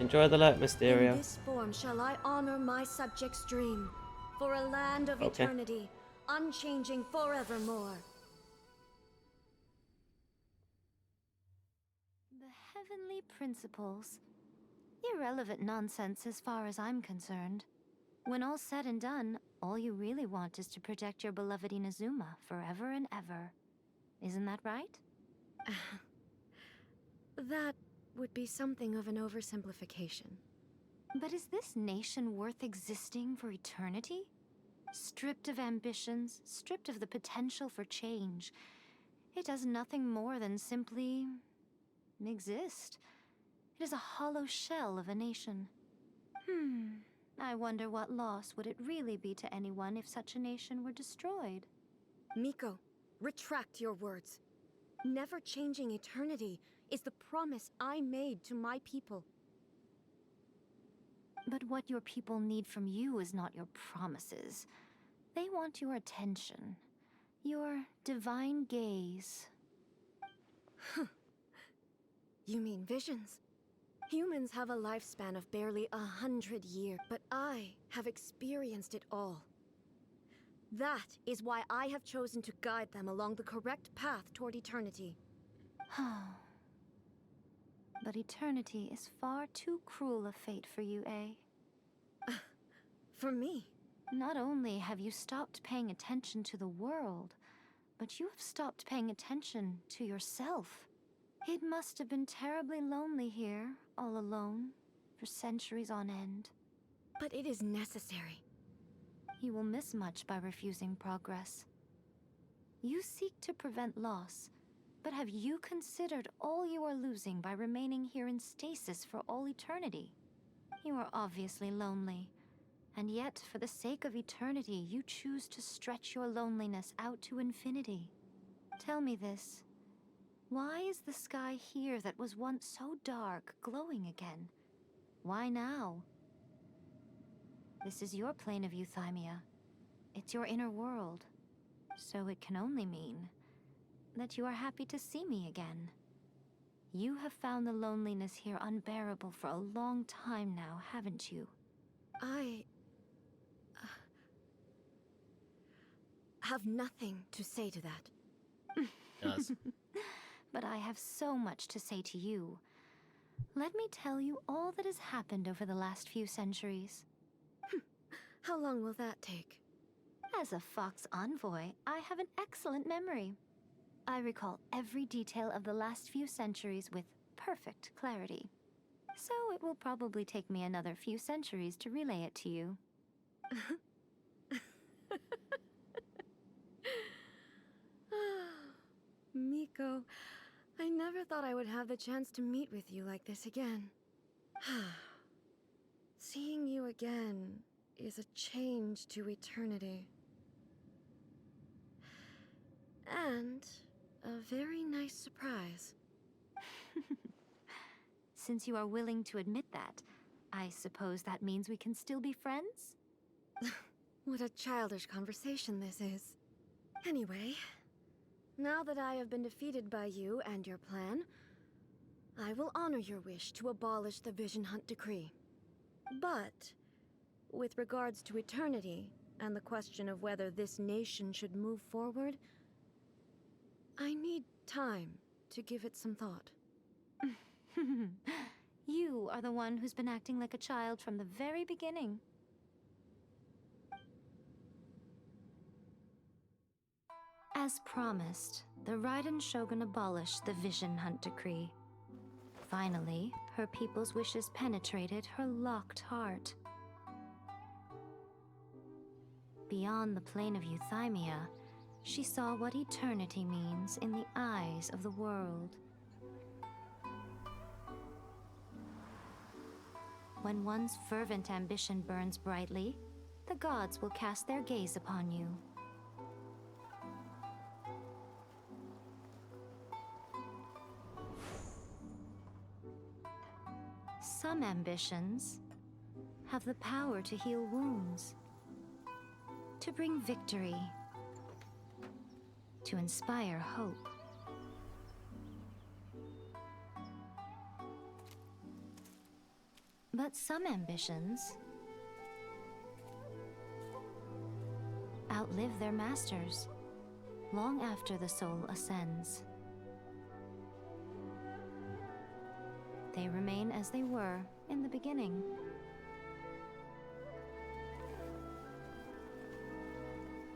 Enjoy the light, Mysterio. In this form shall I honor my subjects' dream, for a land of eternity, unchanging forevermore. The heavenly principles. Irrelevant nonsense as far as I'm concerned. When all's said and done, all you really want is to protect your beloved Inazuma forever and ever. Isn't that right? That would be something of an oversimplification. But is this nation worth existing for eternity? Stripped of ambitions, stripped of the potential for change, it does nothing more than simply exist. It is a hollow shell of a nation. I wonder what loss would it really be to anyone if such a nation were destroyed? Miko, retract your words. Never changing eternity is the promise I made to my people. But what your people need from you is not your promises. They want your attention. Your divine gaze. You mean visions? Humans have a lifespan of barely 100 years, but I have experienced it all. That is why I have chosen to guide them along the correct path toward eternity. But eternity is far too cruel a fate for you, eh? For me? Not only have you stopped paying attention to the world, but you have stopped paying attention to yourself. It must have been terribly lonely here, all alone, for centuries on end. But it is necessary. You will miss much by refusing progress. You seek to prevent loss, but have you considered all you are losing by remaining here in stasis for all eternity? You are obviously lonely, and yet for the sake of eternity, you choose to stretch your loneliness out to infinity. Tell me this. Why is the sky here that was once so dark glowing again? Why now? This is your plane of euthymia. It's your inner world. So it can only mean that you are happy to see me again. You have found the loneliness here unbearable for a long time now, haven't you? I have nothing to say to that. Does. But I have so much to say to you. Let me tell you all that has happened over the last few centuries. How long will that take? As a Fox envoy, I have an excellent memory. I recall every detail of the last few centuries with perfect clarity. So it will probably take me another few centuries to relay it to you. Miko, I never thought I would have the chance to meet with you like this again. Seeing you again is a change to eternity. And a very nice surprise. Since you are willing to admit that, I suppose that means we can still be friends? What a childish conversation this is. Anyway, now that I have been defeated by you and your plan, I will honor your wish to abolish the Vision Hunt Decree. But, with regards to eternity, and the question of whether this nation should move forward, I need time to give it some thought. You are the one who's been acting like a child from the very beginning. As promised, the Raiden Shogun abolished the Vision Hunt Decree. Finally, her people's wishes penetrated her locked heart. Beyond the plane of euthymia, she saw what eternity means in the eyes of the world. When one's fervent ambition burns brightly, the gods will cast their gaze upon you. Some ambitions have the power to heal wounds, to bring victory, to inspire hope. But some ambitions outlive their masters long after the soul ascends. They remain as they were in the beginning.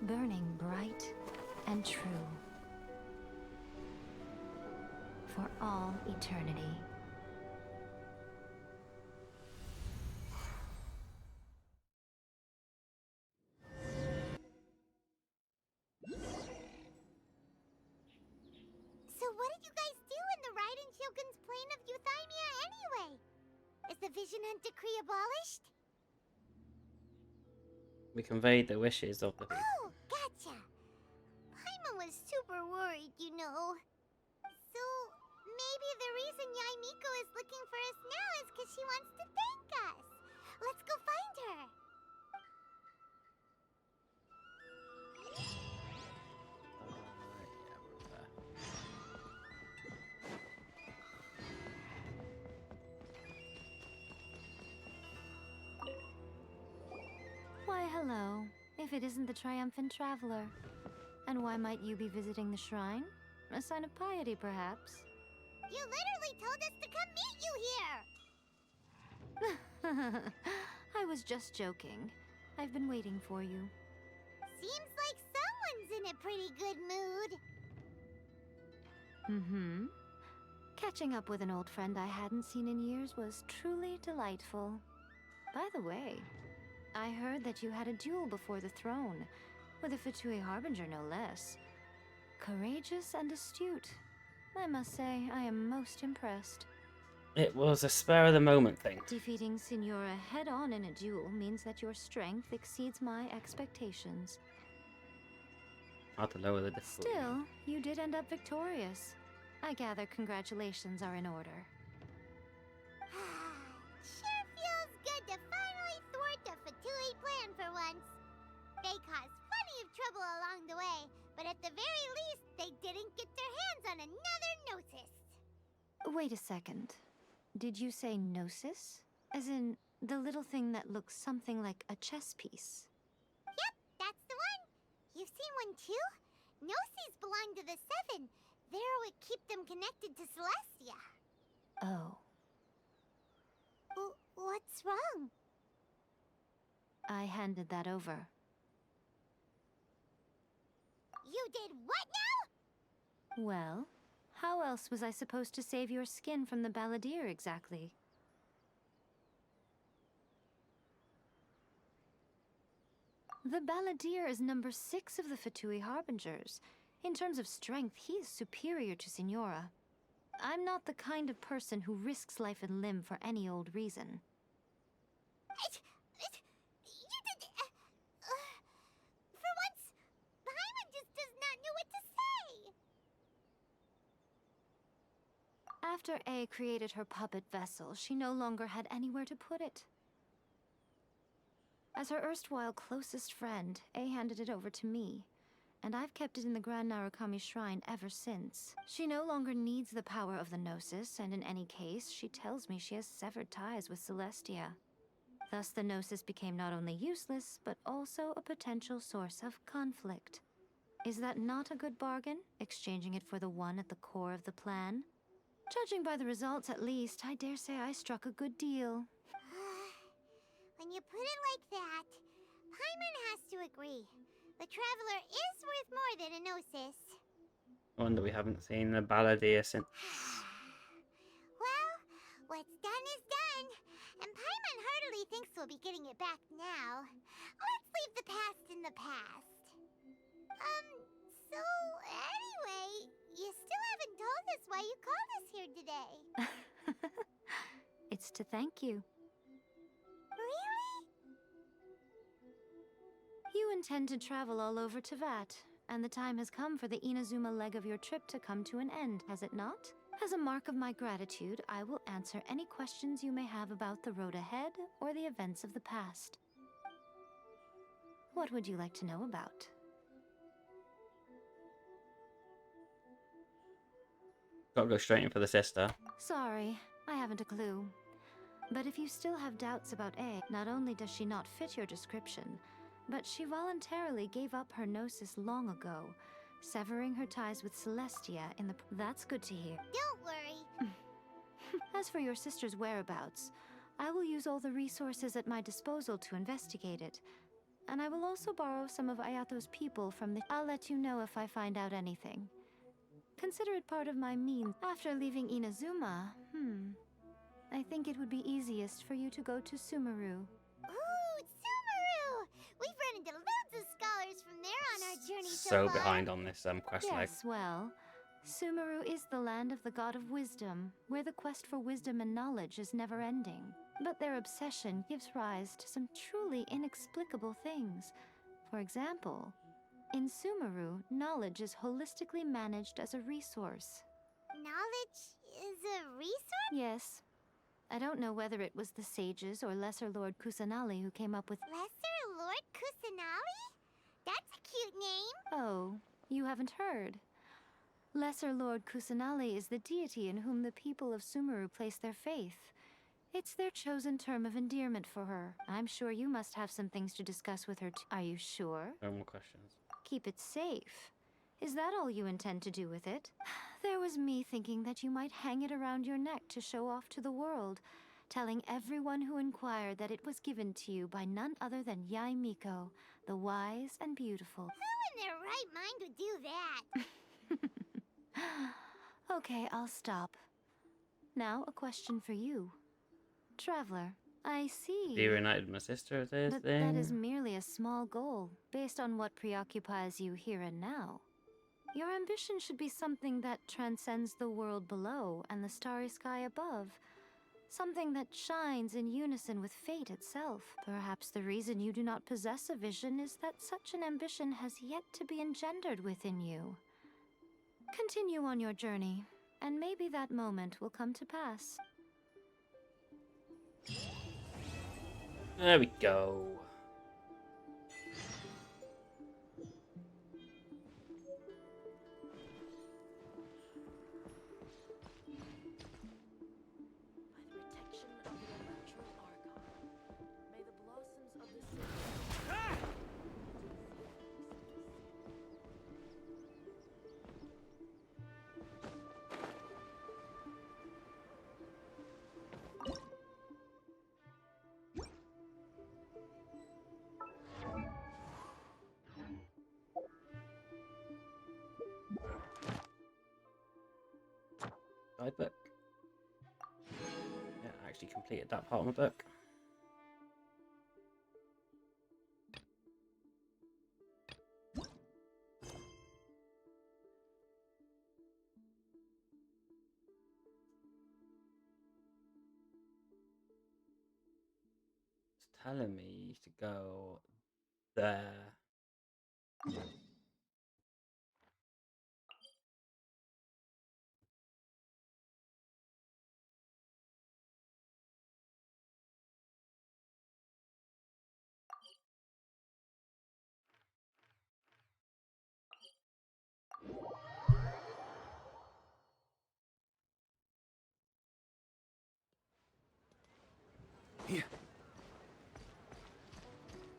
Burning bright and true for all eternity. the vision hunt decree abolished? We conveyed the wishes of the people. Oh, gotcha. Paimon was super worried, you know. So, maybe the reason Yaimiko is looking for us now is because she wants to thank us. Let's go find her. Why, hello. If it isn't the triumphant traveler. And why might you be visiting the shrine? A sign of piety, perhaps? You literally told us to come meet you here! I was just joking. I've been waiting for you. Seems like someone's in a pretty good mood. Mm-hmm. Catching up with an old friend I hadn't seen in years was truly delightful. By the way, I heard that you had a duel before the throne, with a Fatui Harbinger no less. Courageous and astute. I must say, I am most impressed. It was a spur of the moment thing. Defeating Signora head-on in a duel means that your strength exceeds my expectations. Hard to lower the difficulty. Still, you did end up victorious. I gather congratulations are in order. Sure feels good to finally thwart the Fatui plan for once. They caused plenty of trouble along the way, but at the very least, they didn't get their hands on another Gnosis. Wait a second. Did you say Gnosis? As in, the little thing that looks something like a chess piece? Yep, that's the one. You've seen one too? Gnosis belong to the Seven. They're what keep them connected to Celestia. Oh. What's wrong? I handed that over. You did what now? Well, how else was I supposed to save your skin from the balladeer exactly? The balladeer is number 6 of the Fatui Harbingers. In terms of strength, he is superior to Signora. I'm not the kind of person who risks life and limb for any old reason. You did... for once, Paimon just does not know what to say. After A created her puppet vessel, she no longer had anywhere to put it. As her erstwhile closest friend, A handed it over to me, and I've kept it in the Grand Narukami Shrine ever since. She no longer needs the power of the Gnosis, and in any case, she tells me she has severed ties with Celestia. Thus, the Gnosis became not only useless, but also a potential source of conflict. Is that not a good bargain, exchanging it for the one at the core of the plan? Judging by the results, at least, I dare say I struck a good deal. When you put it like that, Paimon has to agree. The Traveler is worth more than a Gnosis. I wonder we haven't seen the balladeer since. Well, what's done is done. And Paimon heartily thinks we'll be getting it back now. Let's leave the past in the past. So anyway, you still haven't told us why you called us here today. It's to thank you. Really? You intend to travel all over Teyvat, and the time has come for the Inazuma leg of your trip to come to an end, has it not? As a mark of my gratitude, I will answer any questions you may have about the road ahead or the events of the past. What would you like to know about? Gotta go straight in for the sister. Sorry, I haven't a clue. But if you still have doubts about A, not only does she not fit your description, but she voluntarily gave up her Gnosis long ago, severing her ties with Celestia in the... That's good to hear. Don't worry. As for your sister's whereabouts, I will use all the resources at my disposal to investigate it. And I will also borrow some of Ayato's people from the... I'll let you know if I find out anything. Consider it part of my means. After leaving Inazuma, I think it would be easiest for you to go to Sumeru. Ooh, Sumeru! We've run into loads of scholars from there on our journey so So far. behind on this quest leg. Yes, well, Sumeru is the land of the god of wisdom, where the quest for wisdom and knowledge is never ending. But their obsession gives rise to some truly inexplicable things. For example, in Sumeru, knowledge is holistically managed as a resource. Knowledge is a resource? Yes. I don't know whether it was the sages or Lesser Lord Kusanali who came up with... Lesser Lord Kusanali? That's a cute name. Oh, you haven't heard. Lesser Lord Kusanali is the deity in whom the people of Sumeru place their faith. It's their chosen term of endearment for her. I'm sure you must have some things to discuss with her too. Are you sure? No more questions. Keep it safe. Is that all you intend to do with it? There was me thinking that you might hang it around your neck to show off to the world, telling everyone who inquired that it was given to you by none other than Yai Miko, the wise and beautiful. Who in their right mind would do that? Okay, I'll stop. Now, a question for you. Traveler, I see. Be reunited with my sister, this But thing. that is merely a small goal, based on what preoccupies you here and now. Your ambition should be something that transcends the world below and the starry sky above. Something that shines in unison with fate itself. Perhaps the reason you do not possess a vision is that such an ambition has yet to be engendered within you. Continue on your journey, and maybe that moment will come to pass. There we go. Guidebook. Yeah, I actually completed that part of my book. It's telling me to go there. Here.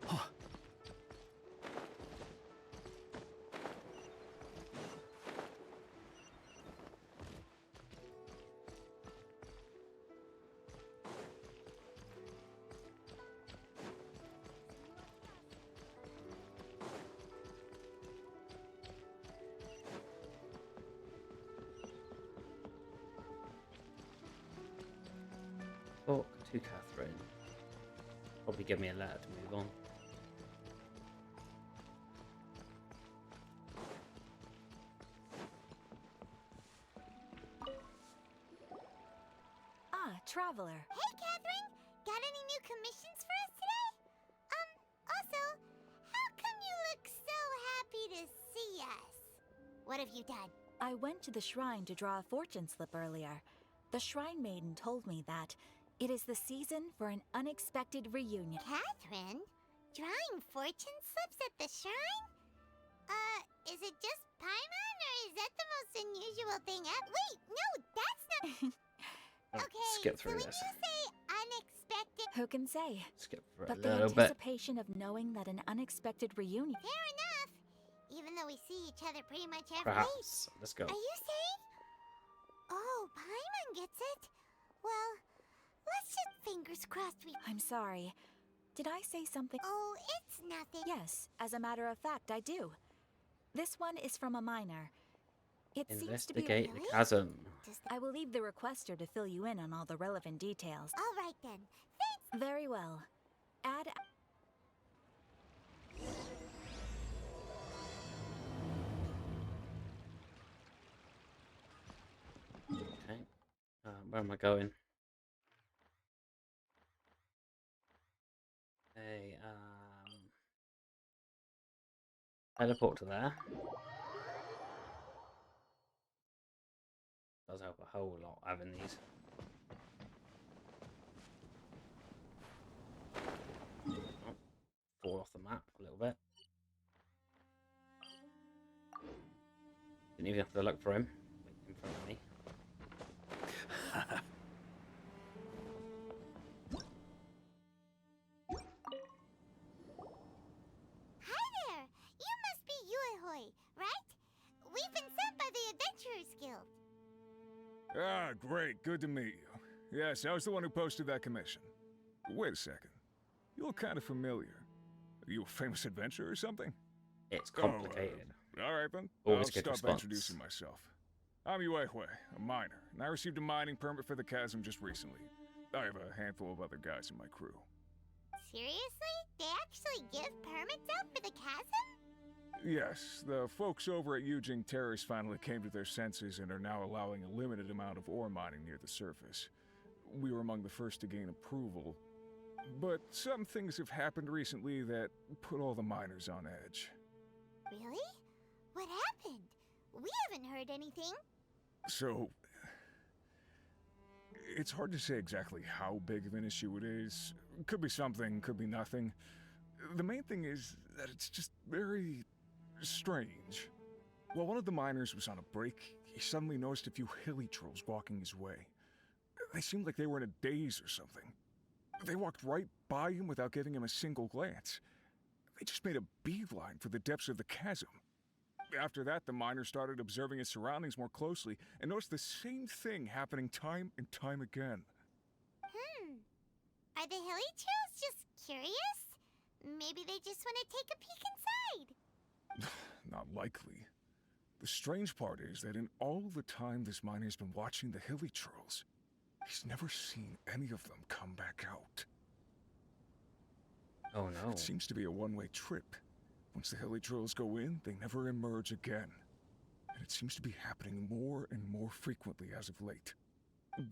Huh. Talk to Catherine. Probably give me a letter to move on. Ah, Traveler. Hey, Catherine! Got any new commissions for us today? Also, how come you look so happy to see us? What have you done? I went to the shrine to draw a fortune slip earlier. The shrine maiden told me that it is the season for an unexpected reunion. Catherine? Drawing fortune slips at the shrine? Is it just Paimon, or is that the most unusual thing ever? Wait, no, that's not... Okay, Skip so through when this. you say unexpected... Who can say? Skip for But a the little bit. anticipation of knowing that an unexpected reunion. Fair enough. Even though we see each other pretty much every day. Perhaps. Let's go. Are you saying? Oh, Paimon gets it. Well, let's just fingers crossed we... I'm sorry. Did I say something? Oh, it's nothing. Yes, as a matter of fact, I do. This one is from a minor. It seems to be... Investigate the chasm. I will leave the requester to fill you in on all the relevant details. All right then. Thanks. Very well. Add... Okay. Where am I going? teleport to there. Does help a whole lot having these. Oh, fall off the map a little bit. Didn't even have to look for him. In front of me. Hi there! You must be Yuehoi, right? We've been sent by the Adventurers Guild. Ah, great. Good to meet you. Yes, I was the one who posted that commission. Wait a second. You look kind of familiar. Are you a famous adventurer or something? It's complicated. All right, then. Always I'll good start by response. introducing myself. I'm Yuehoi, a miner, and I received a mining permit for the chasm just recently. I have a handful of other guys in my crew. Seriously? They actually give permits out for the chasm? Yes, the folks over at Yujing Terrace finally came to their senses and are now allowing a limited amount of ore mining near the surface. We were among the first to gain approval, but some things have happened recently that put all the miners on edge. Really? What happened? We haven't heard anything. So, it's hard to say exactly how big of an issue it is. Could be something, could be nothing. The main thing is that it's just very strange. While one of the miners was on a break, he suddenly noticed a few hilly trolls walking his way. They seemed like they were in a daze or something. They walked right by him without giving him a single glance. They just made a beeline for the depths of the chasm. After that, the miner started observing his surroundings more closely and noticed the same thing happening time and time again. Are the hilly trolls just curious? Maybe they just want to take a peek inside. Not likely. The strange part is that in all the time this miner's been watching the hilly trolls, he's never seen any of them come back out. Oh no. It seems to be a one-way trip. Once the hilly trolls go in, they never emerge again. And it seems to be happening more and more frequently as of late.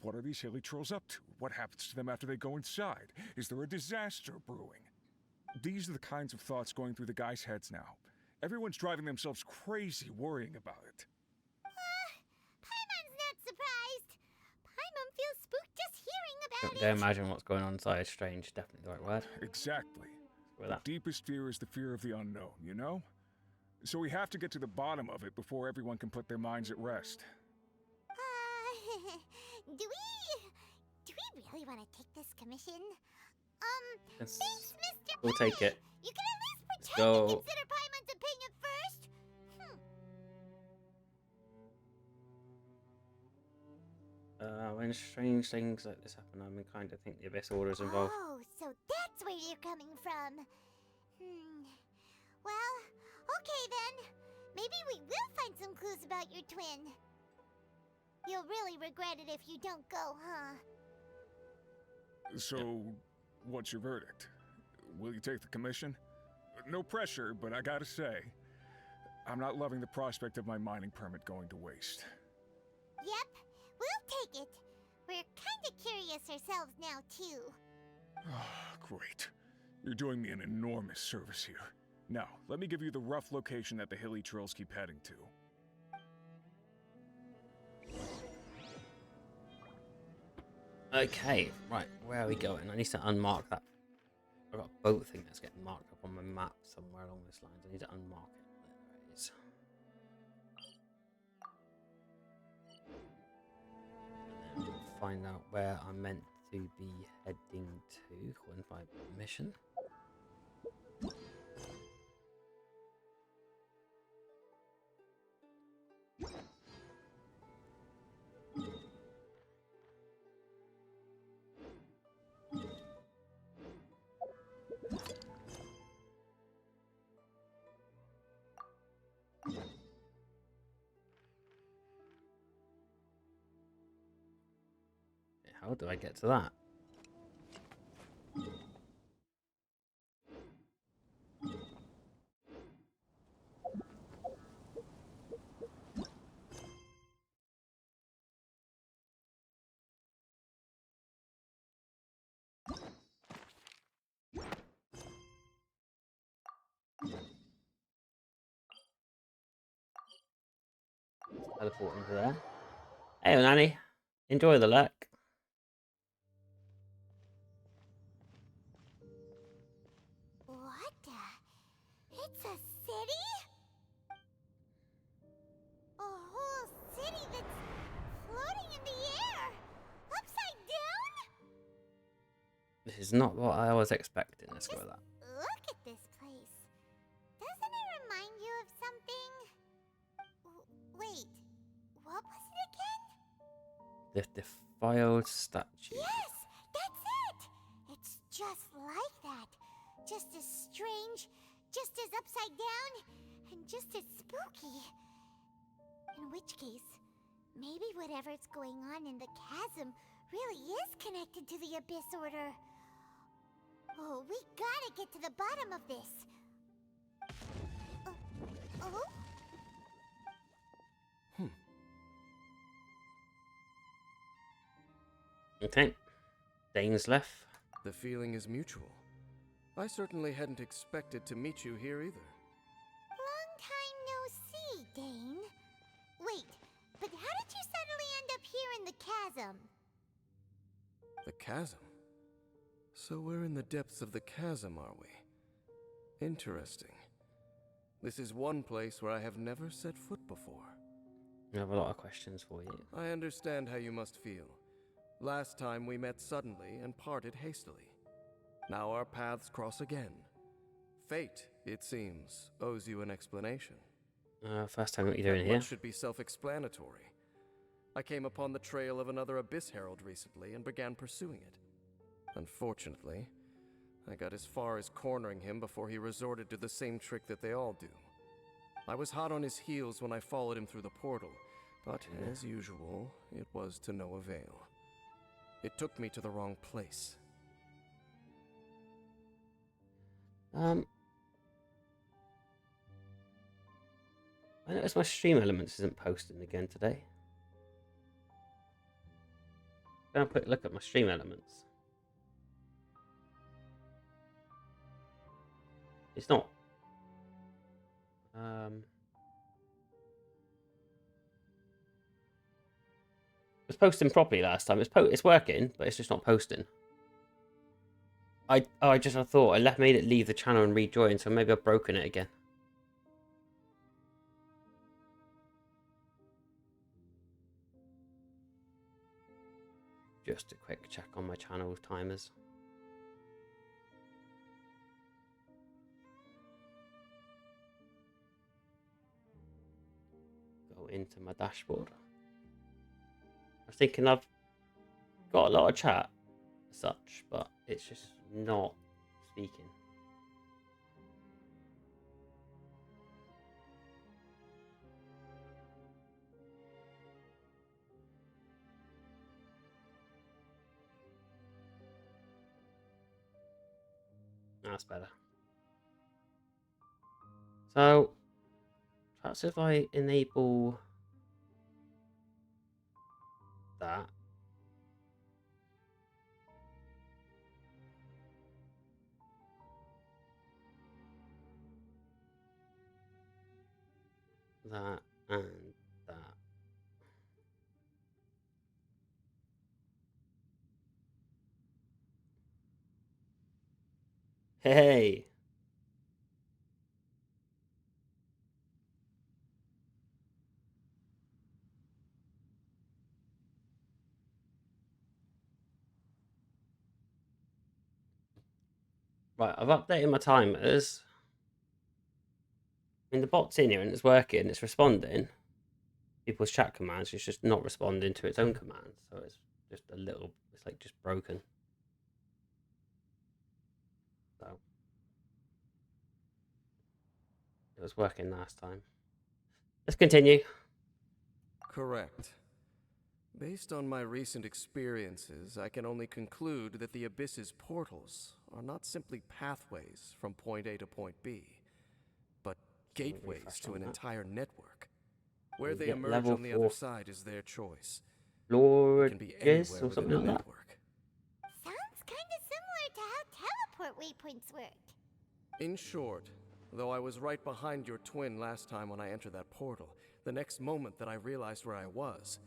What are these hilly trolls up to? What happens to them after they go inside? Is there a disaster brewing? These are the kinds of thoughts going through the guys' heads now. Everyone's driving themselves crazy worrying about it. Paimon's not surprised. Paimon feels spooked just hearing about Don't it. imagine what's going on inside. Strange, definitely the right word. Exactly. With The that. deepest fear is the fear of the unknown, you know? So we have to get to the bottom of it before everyone can put their minds at rest. Do we really want to take this commission? Yes. Thanks, Mr. We'll take it. You can at least Let's pretend go. to consider Paimon's opinion first. When strange things like this happen, I kind of think the Abyss Order is involved. Oh, so that's where you're coming from. Well, okay then. Maybe we will find some clues about your twin. You'll really regret it if you don't go, huh? So, what's your verdict? Will you take the commission? No pressure, but I gotta say, I'm not loving the prospect of my mining permit going to waste. Yep, we'll take it. We're kinda curious ourselves now, too. Great. You're doing me an enormous service here. Now, let me give you the rough location that the hilly trolls keep heading to. Okay, right, where are we going? I need to unmark that. I've got a boat thing that's getting marked up on my map somewhere along those lines. I need to unmark it. There it is. And then find out where I'm meant to be heading to according to my mission. How do I get to that? Teleport into there. Hey, Nanny. Enjoy the luck. What the? It's a city? A whole city that's floating in the air! Upside down? This is not what I was expecting. Let's go with that. Look at this place. Doesn't it remind you of something? Wait, what was it again? The defiled statue. Yes, that's it! It's just like that. Just as strange, just as upside down, and just as spooky. In which case, maybe whatever's going on in the chasm really is connected to the Abyss Order. Oh, we gotta get to the bottom of this. Oh? Okay. Dane's left. The feeling is mutual. I certainly hadn't expected to meet you here either. Long time no see, Dane. Wait, but how did you suddenly end up here in the chasm? The chasm? So we're in the depths of the chasm, are we? Interesting. This is one place where I have never set foot before. I have a lot of questions for you. I understand how you must feel. Last time we met suddenly and parted hastily. Now our paths cross again. Fate, it seems, owes you an explanation. First time what you're doing here. What should be self-explanatory. I came upon the trail of another Abyss Herald recently and began pursuing it. Unfortunately, I got as far as cornering him before he resorted to the same trick that they all do. I was hot on his heels when I followed him through the portal, but as usual, it was to no avail. It took me to the wrong place. I noticed my stream elements isn't posting again today. Gonna put a look at my stream elements. It's not. It was posting properly last time. It's working, but it's just not posting. I thought I made it leave the channel and rejoin, so maybe I've broken it again. Just a quick check on my channel timers. Go into my dashboard. I was thinking I've got a lot of chat as such, but it's just not speaking. That's better. So perhaps if I enable that. That and that. Hey! Right, I've updated my timers. I mean, the bot's in here and it's working, it's responding. People's chat commands, it's just not responding to its own commands. So it's just a little, it's like just broken. So it was working last time. Let's continue. Correct. Based on my recent experiences, I can only conclude that the Abyss's portals are not simply pathways from point A to point B, but gateways to an entire network. Where they emerge on the other side is their choice. Lord, it can be yes, anywhere or something within the like that. network. Sounds kinda similar to how teleport waypoints work. In short, though I was right behind your twin last time when I entered that portal, The next moment that I realized where I was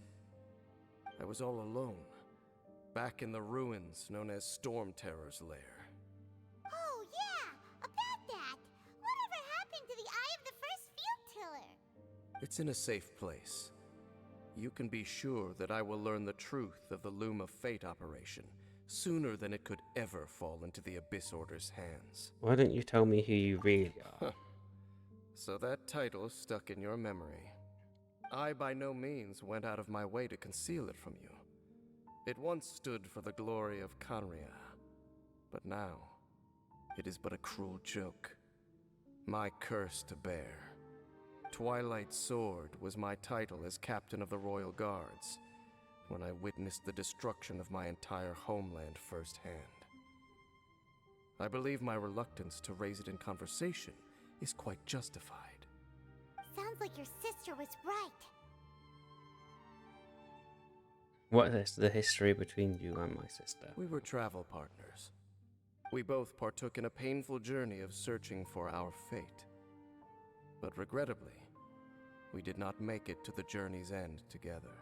all alone, back in the ruins known as Storm Terror's lair. Oh, yeah! About that! Whatever happened to the Eye of the First Field Tiller? It's in a safe place. You can be sure that I will learn the truth of the Loom of Fate operation sooner than it could ever fall into the Abyss Order's hands. Why don't you tell me who you really are? So that title stuck in your memory. I by no means went out of my way to conceal it from you. It once stood for the glory of Kanria, but now it is but a cruel joke. My curse to bear. Twilight Sword was my title as captain of the Royal Guards when I witnessed the destruction of my entire homeland firsthand. I believe my reluctance to raise it in conversation is quite justified. Sounds like your sister was right. What is the history between you and my sister? We were travel partners. We both partook in a painful journey of searching for our fate. But regrettably, we did not make it to the journey's end together.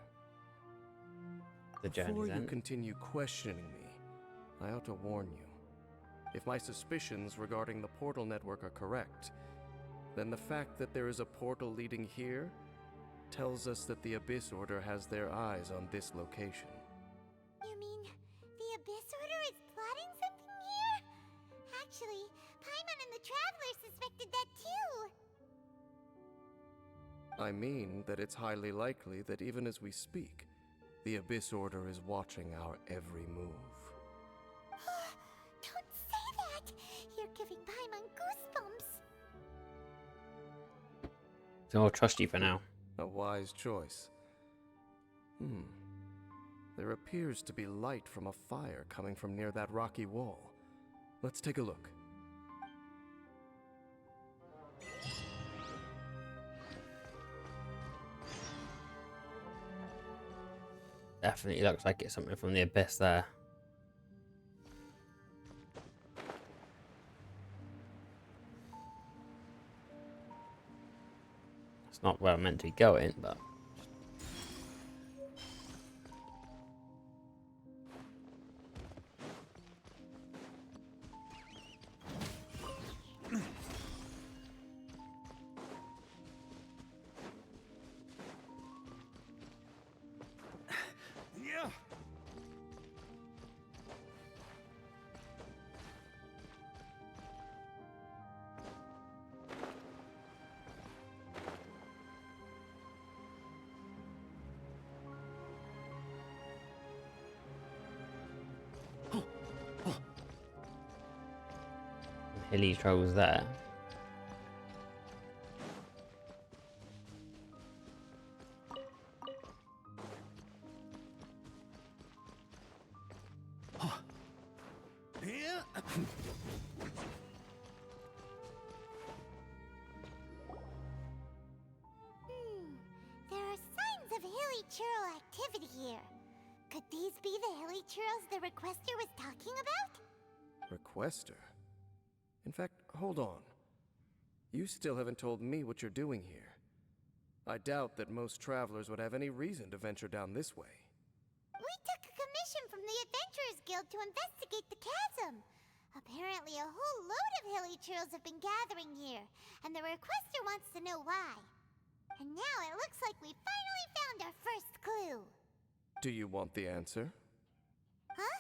The journey's Before you end? continue questioning me, I ought to warn you. If my suspicions regarding the portal network are correct, then the fact that there is a portal leading here tells us that the Abyss Order has their eyes on this location. You mean the Abyss Order is plotting something here? Actually, Paimon and the Traveler suspected that too. I mean that it's highly likely that even as we speak, the Abyss Order is watching our every move. Don't say that! You're giving Paimon goosebumps. So I'll trust you for now. A wise choice. There appears to be light from a fire coming from near that rocky wall. Let's take a look. Definitely looks like it's something from the Abyss there. It's not where I'm meant to be going, but... Yeah. Hilly trolls there. Yeah. There are signs of hilly churl activity here. Could these be the hilly churls the requester was talking about? Requester? In fact, hold on. You still haven't told me what you're doing here. I doubt that most travelers would have any reason to venture down this way. We took a commission from the Adventurers Guild to investigate the chasm. Apparently a whole load of hilly churls have been gathering here, and the requester wants to know why. And now it looks like we finally found our first clue. Do you want the answer? Huh?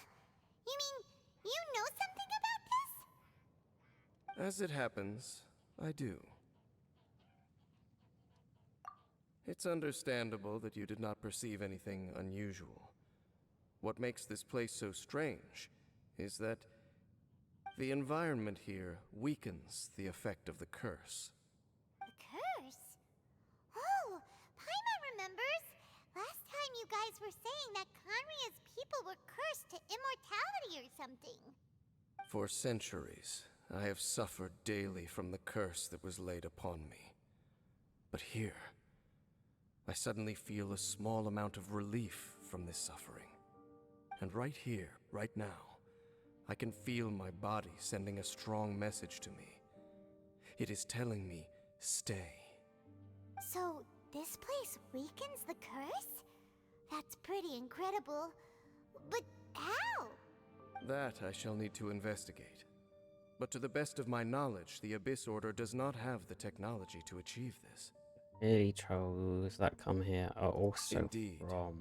You mean you know something about this? As it happens, I do. It's understandable that you did not perceive anything unusual. What makes this place so strange is that the environment here weakens the effect of the curse. The curse? Oh, Paimon remembers. Last time you guys were saying that Kanria's people were cursed to immortality or something. For centuries, I have suffered daily from the curse that was laid upon me. But here, I suddenly feel a small amount of relief from this suffering. And right here, right now, I can feel my body sending a strong message to me. It is telling me, stay. So, This place weakens the curse? That's pretty incredible. But how? That I shall need to investigate. But to the best of my knowledge, the Abyss Order does not have the technology to achieve this. Really, trolls that come here are also Indeed. from...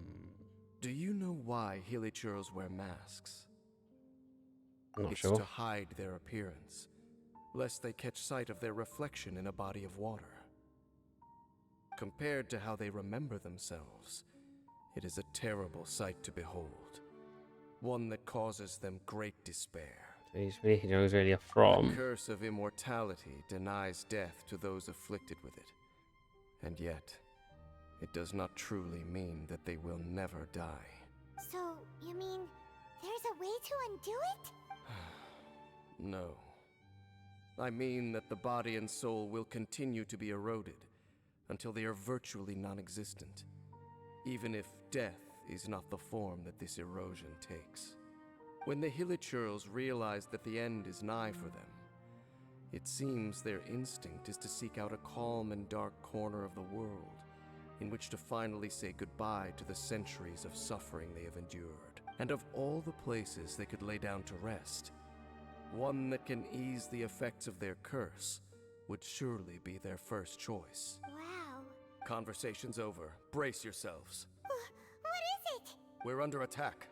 Do you know why Hilichurls wear masks? I'm not It's sure. to hide their appearance, lest they catch sight of their reflection in a body of water. Compared to how they remember themselves, it is a terrible sight to behold. One that causes them great despair. So these really knows really are from. The curse of immortality denies death to those afflicted with it. And yet, it does not truly mean that they will never die. So, you mean there's a way to undo it? No. I mean that the body and soul will continue to be eroded until they are virtually non-existent, even if death is not the form that this erosion takes. When the Hilichurls realize that the end is nigh for them, it seems their instinct is to seek out a calm and dark corner of the world in which to finally say goodbye to the centuries of suffering they have endured. And of all the places they could lay down to rest, one that can ease the effects of their curse would surely be their first choice. Wow. Conversation's over. Brace yourselves. What is it? We're under attack.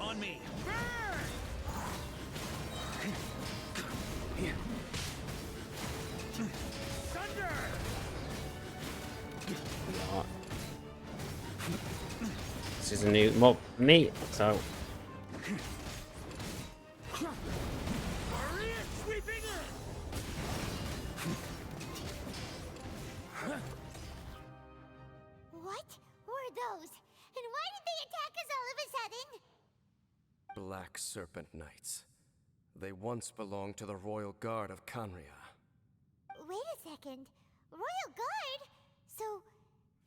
On me! Thunder! Not. This is a new mob for me, so... Sweeping What were those? And why did they attack us all of a sudden? Black Serpent Knights. They once belonged to the Royal Guard of Kanria. Wait a second. Royal Guard? So,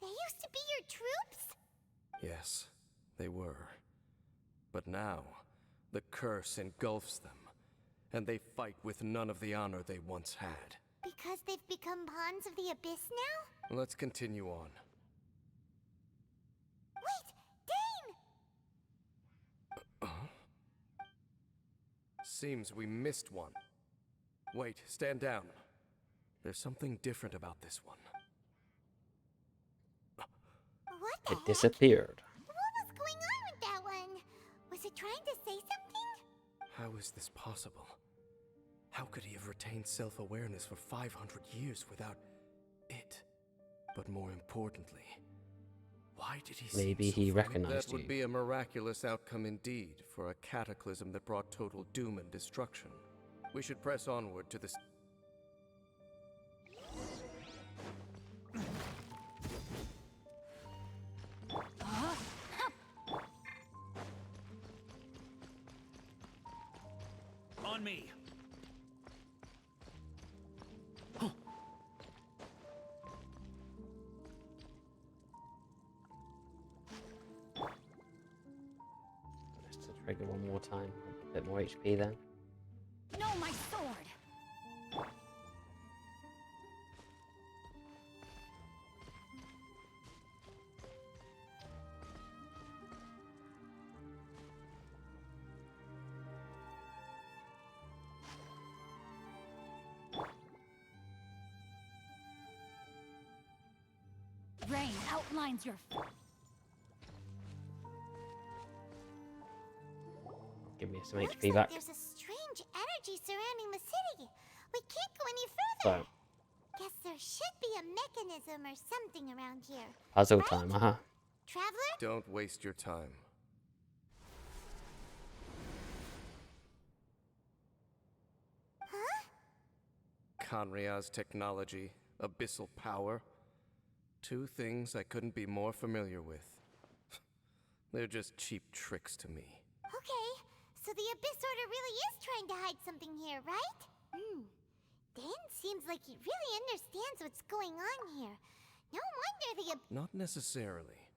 they used to be your troops? Yes, they were. But now, the curse engulfs them, and they fight with none of the honor they once had. Because they've become pawns of the Abyss now? Let's continue on. Wait! Dane! Seems we missed one. Wait, stand down. There's something different about this one. What the heck? disappeared. What was going on with that one? Was it trying to say something? How is this possible? How could he have retained self-awareness for 500 years without it? But more importantly, why did he Maybe seem so he familiar? recognized That would you. be a miraculous outcome indeed for a cataclysm that brought total doom and destruction. We should press onward to this. On me! Just to trigger one more time. A bit more HP then. No, my sword! Rain outlines your... Give me some Looks HP like back. there's a strange energy surrounding the city. We can't go any further. So, Guess there should be a mechanism or something around here. puzzle Right? time, Traveler? Don't waste your time. Huh? Kanria's technology, abyssal power. Two things I couldn't be more familiar with. They're just cheap tricks to me. Okay, so the Abyss Order really is trying to hide something here, right? Dan seems like he really understands what's going on here. No wonder the Not necessarily.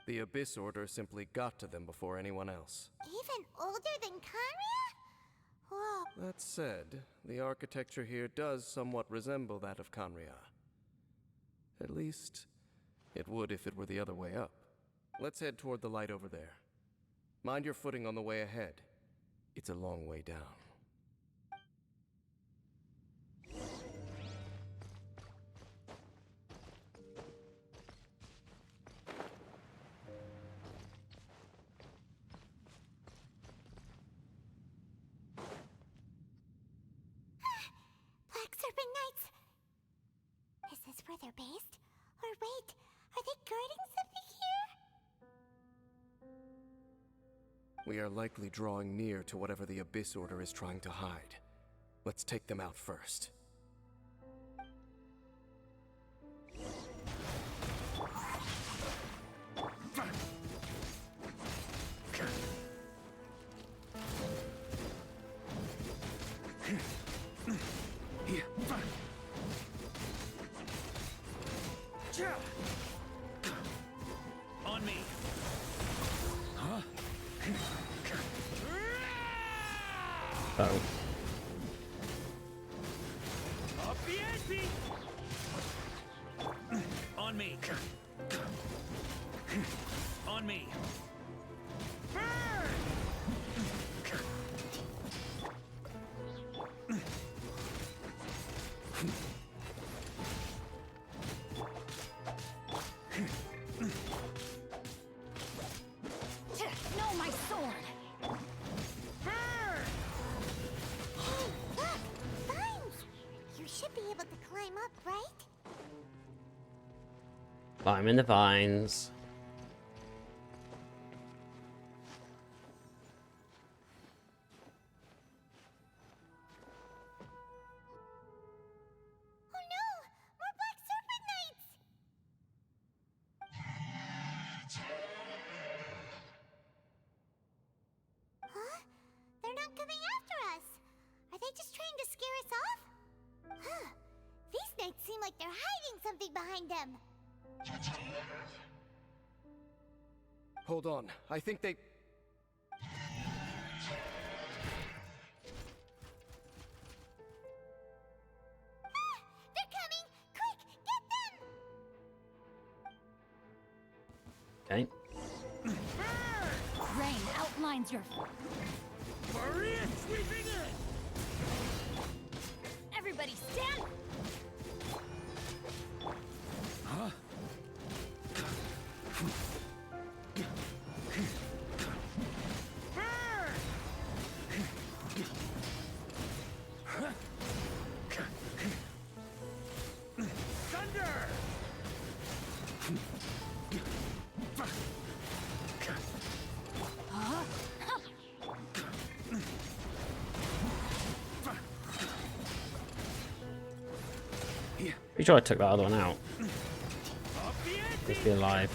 The Abyss Order simply got to them before anyone else. Even older than Kanria? Whoa. That said, the architecture here does somewhat resemble that of Kanria. At least, it would if it were the other way up. Let's head toward the light over there. Mind your footing on the way ahead. It's a long way down. Black Serpent Knights! Is this where they're based? Or wait, are they guarding something here? We are likely drawing near to whatever the Abyss Order is trying to hide. Let's take them out first. On me. Huh? Oh. Up the ante. On me. On me. Burn! No, my sword! Burn! Look! Vines! You should be able to climb up, right? Climb in the vines. Oh no! More Black Serpent Knights! Huh? They're not coming after us! Are they just trying to scare us off? Huh. These knights seem like they're hiding something behind them. Hold on, I think they... Ah! They're coming! Quick! Get them! Okay. Rain outlines your... Maria sweeping in! Everybody stand! Huh? Thunder! Huh? Pretty sure I took that other one out. Up the ante! Just be alive.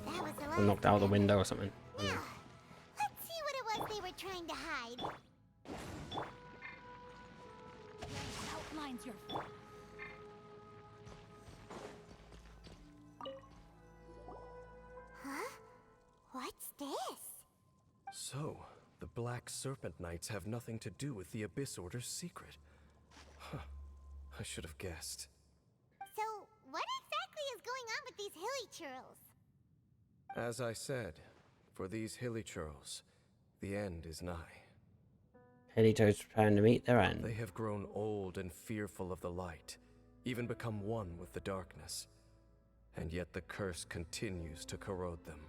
That was a Or lot. knocked out the window or something. Let's see what it was they were trying to hide. Outlines your... Huh? What's this? So, the Black Serpent Knights have nothing to do with the Abyss Order's secret. Huh. I should have guessed. So, what exactly is going on with these hilly churls? As I said, for these hilly churls, the end is nigh. Helito's preparing to meet their end. They have grown old and fearful of the light, even become one with the darkness. And yet the curse continues to corrode them.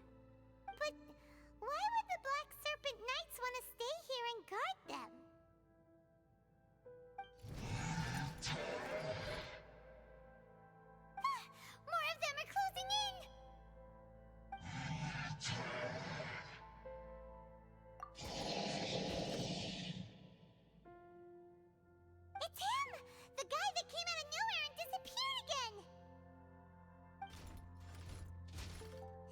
But why would the Black Serpent Knights want to stay here and guard them? Ah, more of them are closing in! It's him! The guy that came out of nowhere and disappeared again!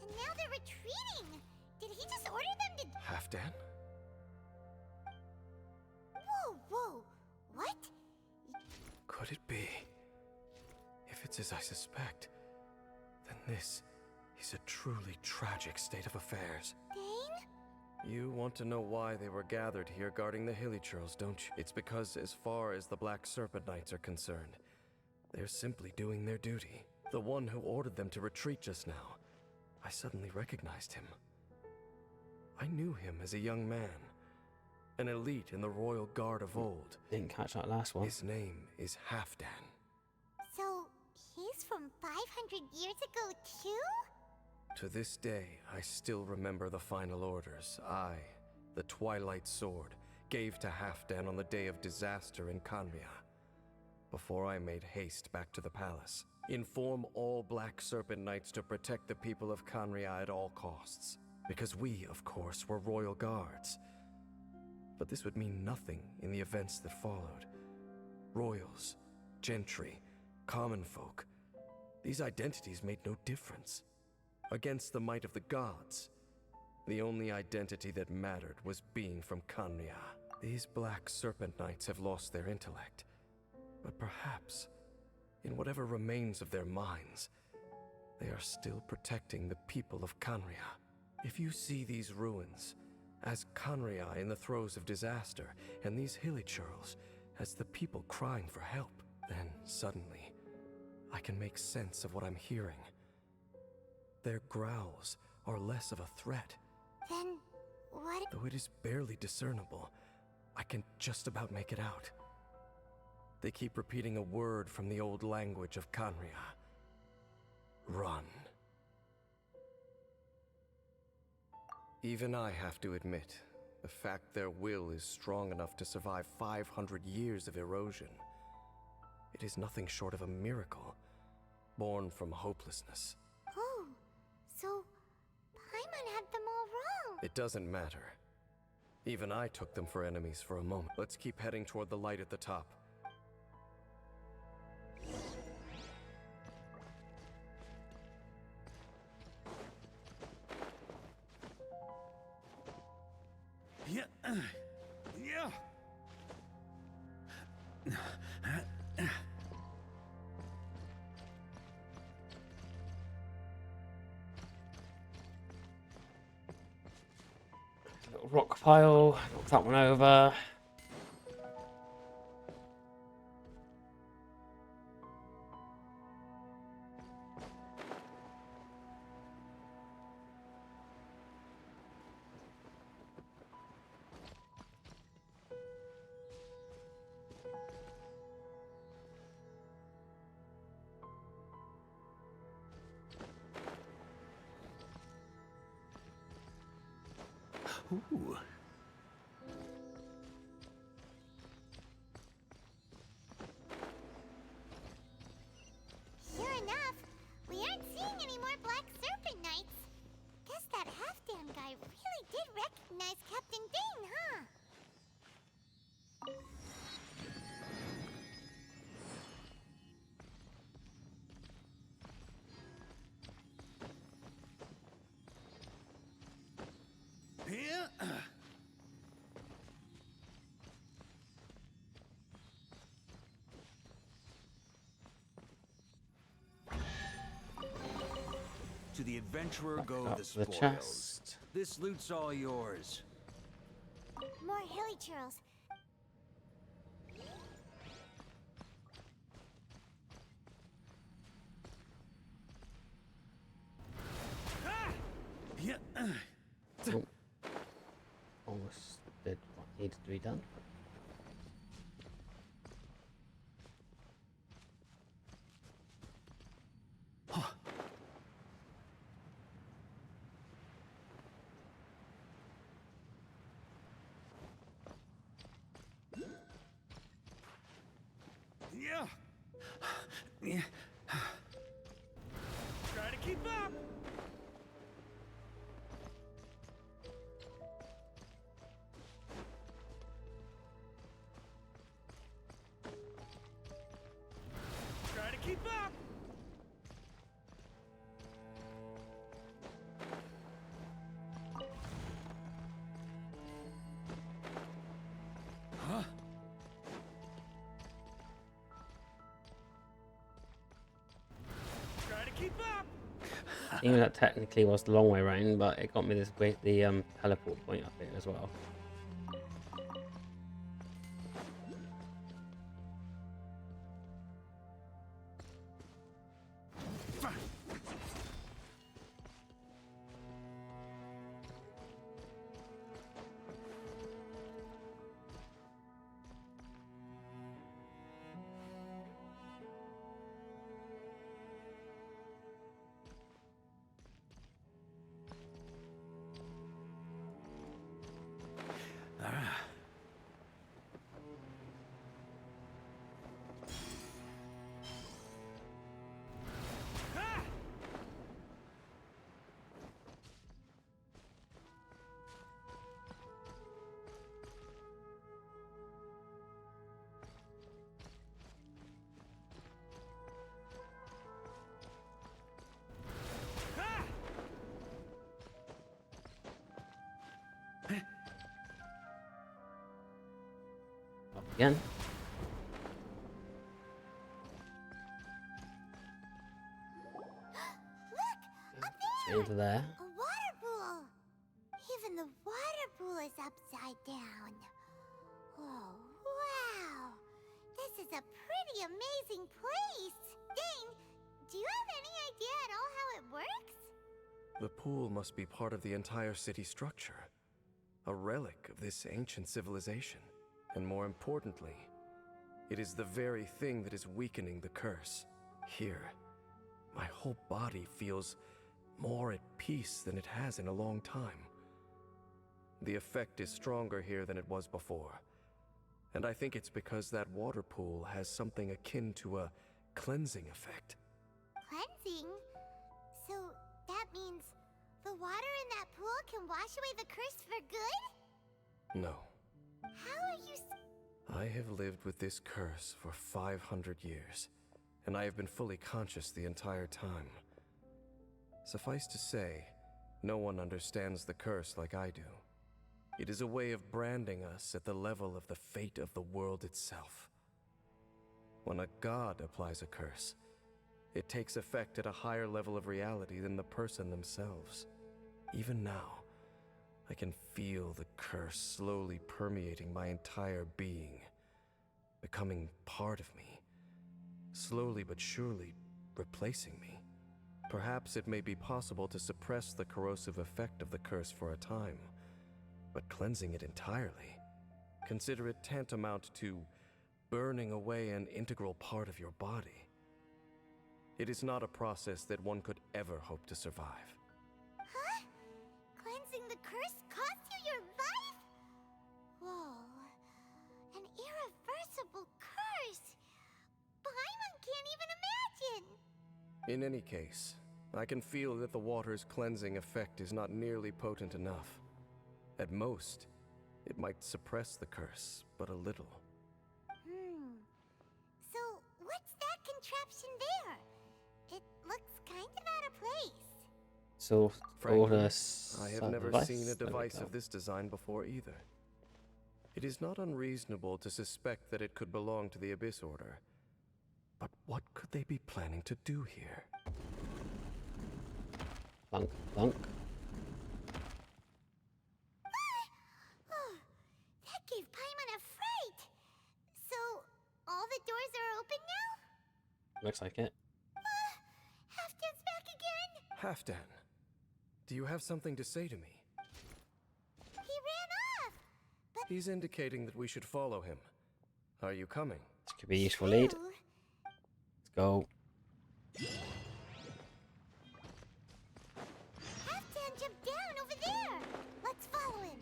And now they're retreating! Did he just order them to... Halfdan? Whoa, whoa! What? Could it be? If it's as I suspect, then this is a truly tragic state of affairs. They You want to know why they were gathered here guarding the Hilichurls, don't you? It's because as far as the Black Serpent Knights are concerned, they're simply doing their duty. The one who ordered them to retreat just now, I suddenly recognized him. I knew him as a young man, an elite in the royal guard of old. Didn't catch that last one. His name is Halfdan. So, he's from 500 years ago too? To this day, I still remember the final orders I, the Twilight Sword, gave to Halfdan on the day of disaster in Kanria. Before I made haste back to the palace. Inform all Black Serpent Knights to protect the people of Kanria at all costs. Because we, of course, were royal guards. But this would mean nothing in the events that followed. Royals, gentry, common folk. These identities made no difference. Against the might of the gods, the only identity that mattered was being from Kanria. These Black Serpent Knights have lost their intellect. But perhaps, in whatever remains of their minds, they are still protecting the people of Kanria. If you see these ruins as Kanria in the throes of disaster, and these Hilichurls as the people crying for help, then suddenly I can make sense of what I'm hearing. Their growls are less of a threat. Then, what? Though it is barely discernible, I can just about make it out. They keep repeating a word from the old language of Kanria. Run. Even I have to admit, the fact their will is strong enough to survive 500 years of erosion. It is nothing short of a miracle, born from hopelessness. Oh, so Paimon had them all wrong. It doesn't matter. Even I took them for enemies for a moment. Let's keep heading toward the light at the top. Yeah. Yeah. Little rock pile. Knock that one over. Ooh. Sure enough, we aren't seeing any more Black Serpent Knights. Guess that Halfdan guy really did recognize Captain Dane, huh? Yeah. To the adventurer go Up the the spoils. chest. This loot's all yours. More Hilichurls. Yeah. Oh. Almost did what needed to be done. Yeah. Yeah. Try to keep up. Try to keep up. Huh? Try to keep up. Even that technically was the long way around, but it got me this way, the teleport point up here as well. Again. Look! Into there. A water pool! Even the water pool is upside down. Oh, wow! This is a pretty amazing place! Dane, do you have any idea at all how it works? The pool must be part of the entire city structure. A relic of this ancient civilization. And more importantly, it is the very thing that is weakening the curse. Here, my whole body feels more at peace than it has in a long time. The effect is stronger here than it was before. And I think it's because that water pool has something akin to a cleansing effect. Cleansing? So that means the water in that pool can wash away the curse for good? No. How are you I have lived with this curse for 500 years, and I have been fully conscious the entire time. Suffice to say, no one understands the curse like I do. It is a way of branding us at the level of the fate of the world itself. When a god applies a curse, it takes effect at a higher level of reality than the person themselves. Even now, I can feel the curse slowly permeating my entire being, becoming part of me, slowly but surely replacing me. Perhaps it may be possible to suppress the corrosive effect of the curse for a time, but cleansing it entirely, consider it tantamount to burning away an integral part of your body. It is not a process that one could ever hope to survive. Huh? Cleansing the curse cost you your life? Whoa. An irreversible curse. Paimon can't even imagine. In any case, I can feel that the water's cleansing effect is not nearly potent enough. At most, it might suppress the curse, but a little. So, what's that contraption there? It looks kind of out of place. So, Frankly, order I have never seen a device of this design before either. It is not unreasonable to suspect that it could belong to the Abyss Order. But what could they be planning to do here? Plunk, plunk. Oh, that gave Paimon a fright. So, all the doors are open now? Looks like it. Halfdan's back again? Halfdan, do you have something to say to me? He ran off. But He's indicating that we should follow him. Are you coming? This could be a useful lead. Let's go. Halfdan jumped down over there. Let's follow him.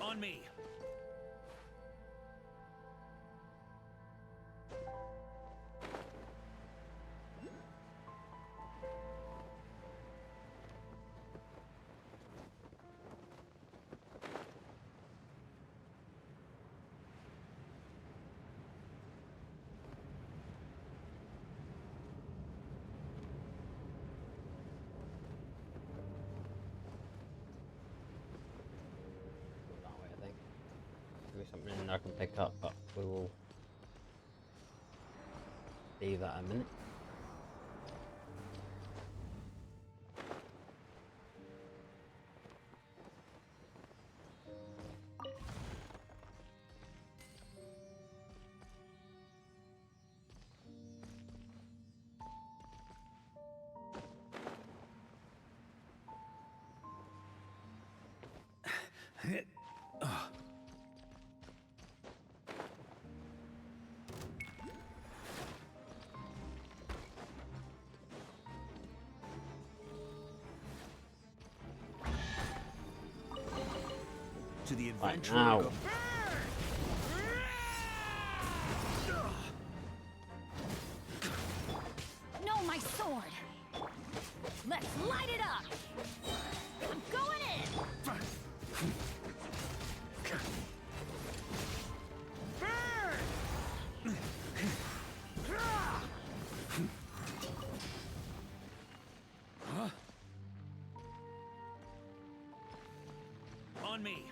On me. I can pick up, but we will leave that a minute. To the Right adventurer. now. No, my sword! Let's light it up! I'm going in! On me.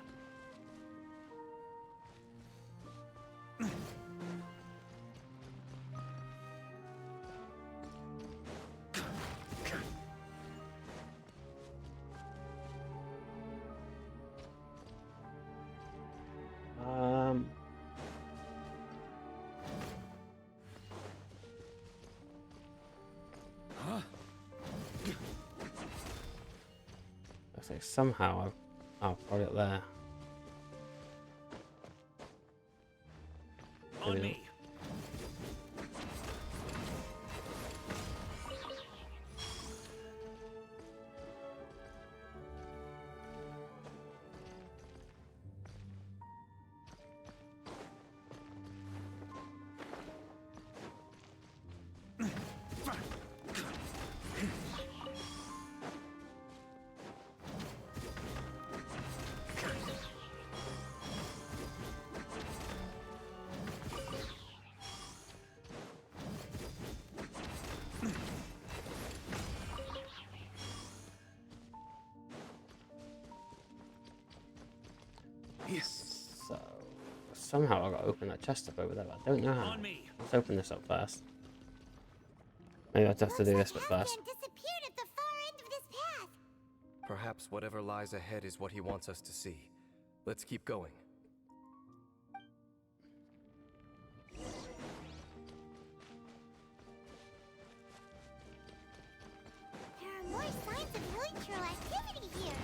Looks like somehow I've got it there. On me. So somehow I got to open that chest up over there, but I don't know how. On me. Let's open this up first. Maybe I'll have to do this bit first. Disappeared at the far end of this path. Perhaps whatever lies ahead is what he wants us to see. Let's keep going. There are more signs of hilichurl activity here.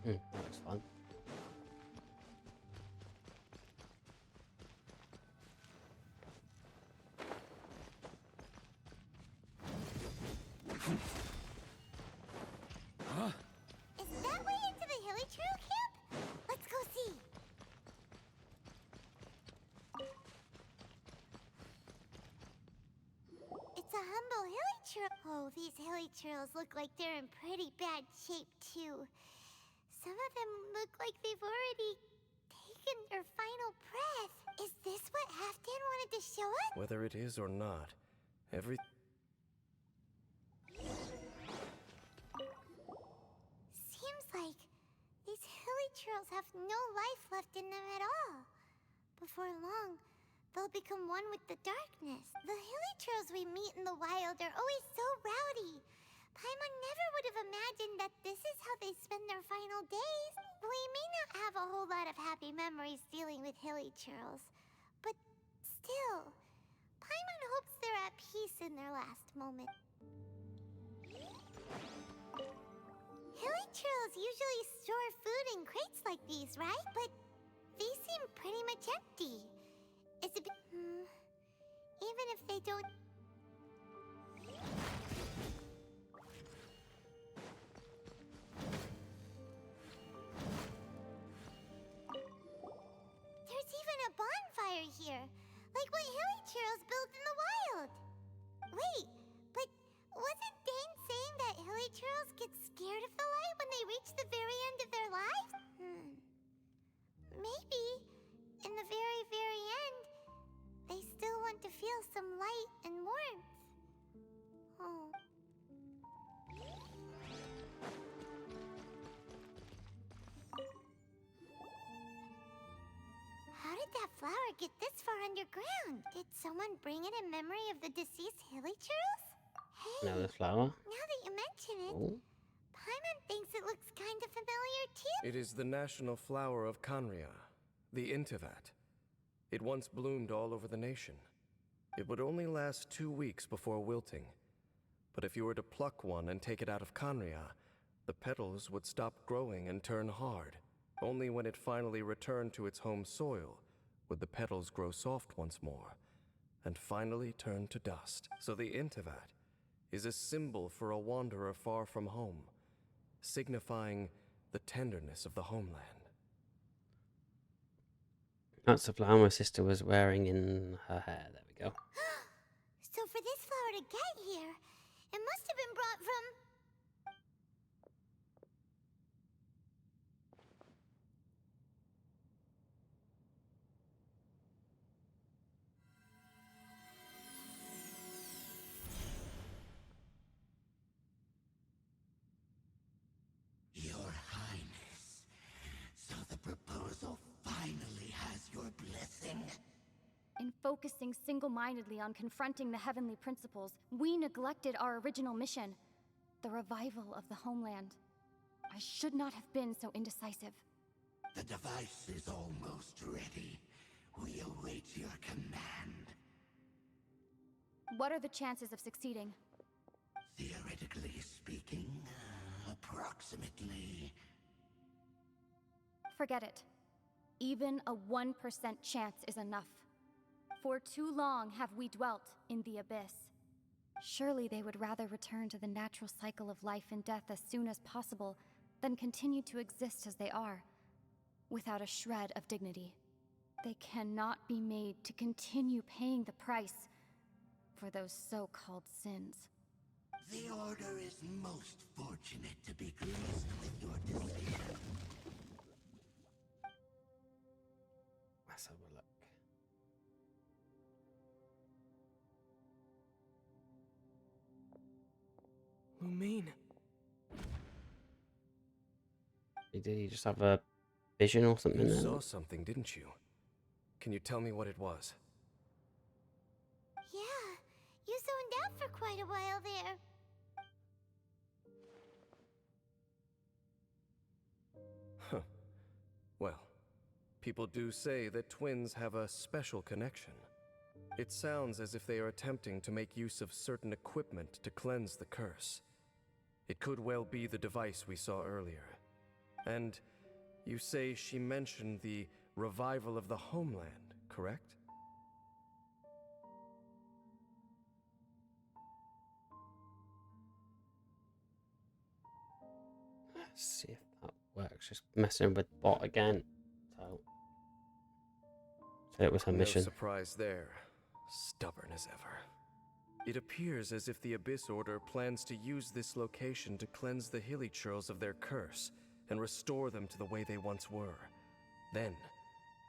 That looks fun. Is that way into the hilichurl camp? Let's go see. It's a humble hilichurl. Oh, these hilichurls look like they're in pretty bad shape too. Some of them look like they've already taken their final breath. Is this what Halfdan wanted to show us? Whether it is or not, every... Seems like these hilichurls have no life left in them at all. Before long, they'll become one with the darkness. The hilichurls we meet in the wild are always so rowdy. Paimon never would have imagined that this is how they spend their final days. We may not have a whole lot of happy memories dealing with hilichurls, but still, Paimon hopes they're at peace in their last moment. Hilichurls usually store food in crates like these, right? But these seem pretty much empty. It's a bit... even if they don't... churros built in the wild. Wait, but wasn't Dane saying that hilly churros get scared of the light when they reach the very end of their lives? Maybe, in the very, very end, they still want to feel some light and warmth. Oh. How did that flower get this far underground? Did someone bring it in memory of the deceased hilly churros? Hey, Another flower. now that you mention it, Oh. Paimon thinks it looks kind of familiar too. It is the national flower of Kanria, the Intivat. It once bloomed all over the nation. It would only last 2 weeks before wilting. But if you were to pluck one and take it out of Kanria, the petals would stop growing and turn hard. Only when it finally returned to its home soil would the petals grow soft once more, and finally turn to dust. So the Intivat is a symbol for a wanderer far from home, signifying the tenderness of the homeland. That's the flower my sister was wearing in her hair. There we go. So for this flower to get here, it must have been brought from... Your Highness, so the proposal finally has your blessing? In focusing single-mindedly on confronting the heavenly principles, we neglected our original mission, the revival of the homeland. I should not have been so indecisive. The device is almost ready. We await your command. What are the chances of succeeding? Theoretically speaking, approximately. Forget it. Even a 1% chance is enough. For too long have we dwelt in the abyss. Surely they would rather return to the natural cycle of life and death as soon as possible than continue to exist as they are, without a shred of dignity. They cannot be made to continue paying the price for those so-called sins. The Order is most fortunate to be graced with your decision. Let's have a look. Lumine. Did he just have a vision or something? You then? saw something, didn't you? Can you tell me what it was? Yeah, you zoned out for quite a while there. Huh. Well, people do say that twins have a special connection. It sounds as if they are attempting to make use of certain equipment to cleanse the curse. It could well be the device we saw earlier. And you say she mentioned the revival of the homeland, correct? Let's see if that works. Just messing with bot again. So it was her mission. No surprise there. Stubborn as ever. It appears as if the Abyss Order plans to use this location to cleanse the hilly churls of their curse and restore them to the way they once were. Then,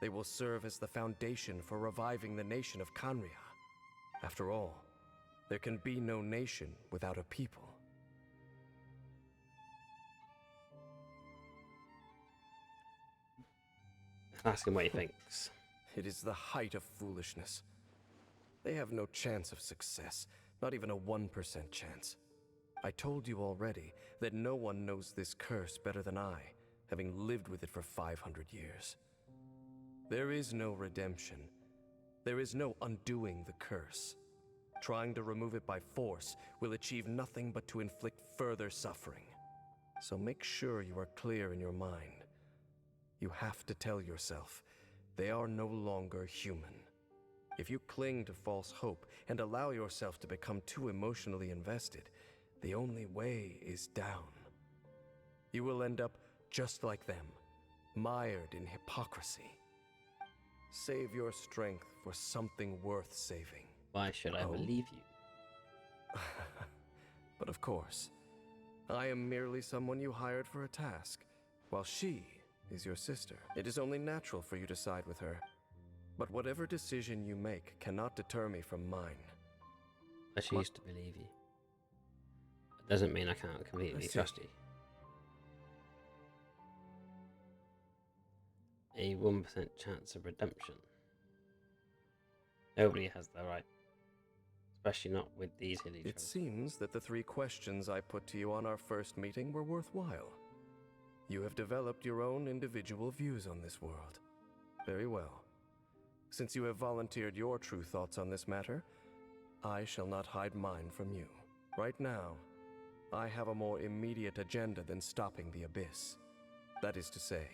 they will serve as the foundation for reviving the nation of Kanria. After all, there can be no nation without a people. Ask him what he thinks. It is the height of foolishness. They have no chance of success, not even a 1% chance. I told you already that no one knows this curse better than I, having lived with it for 500 years. There is no redemption. There is no undoing the curse. Trying to remove it by force will achieve nothing but to inflict further suffering. So make sure you are clear in your mind. You have to tell yourself, they are no longer human. If you cling to false hope and allow yourself to become too emotionally invested, the only way is down. You will end up just like them, mired in hypocrisy. Save your strength for something worth saving. Why should I believe you? But of course, I am merely someone you hired for a task, while she is your sister. It is only natural for you to side with her. But whatever decision you make cannot deter me from mine. I choose to believe you. It doesn't mean I can't completely trust you. A 1% chance of redemption. Nobody has that right. Especially not with these hilly It seems that the 3 questions I put to you on our first meeting were worthwhile. You have developed your own individual views on this world. Very well. Since you have volunteered your true thoughts on this matter, I shall not hide mine from you. Right now, I have a more immediate agenda than stopping the Abyss. That is to say,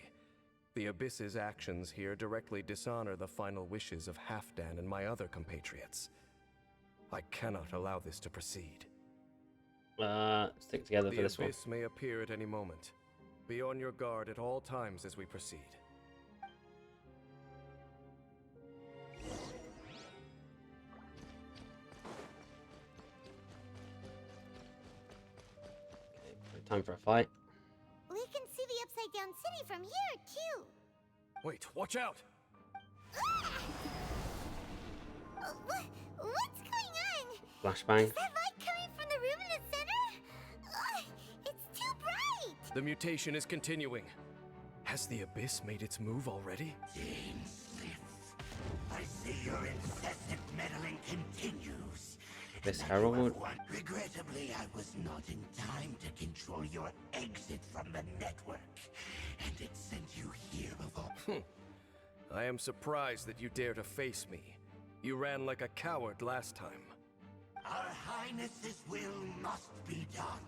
the Abyss's actions here directly dishonor the final wishes of Halfdan and my other compatriots. I cannot allow this to proceed. Stick together for this one. The Abyss may appear at any moment. Be on your guard at all times as we proceed. Okay, time for a fight. We can see the Upside Down City from here, too. Wait, watch out! What's going on? Flashbang. Is that light coming from the room in the center? It's too bright! The mutation is continuing. Has the Abyss made its move already? I see your incessant meddling continues. This Herald. Regrettably, I was not in time to control your exit from the network, and it sent you here before. I am surprised that you dare to face me. You ran like a coward last time. Our Highness's will must be done.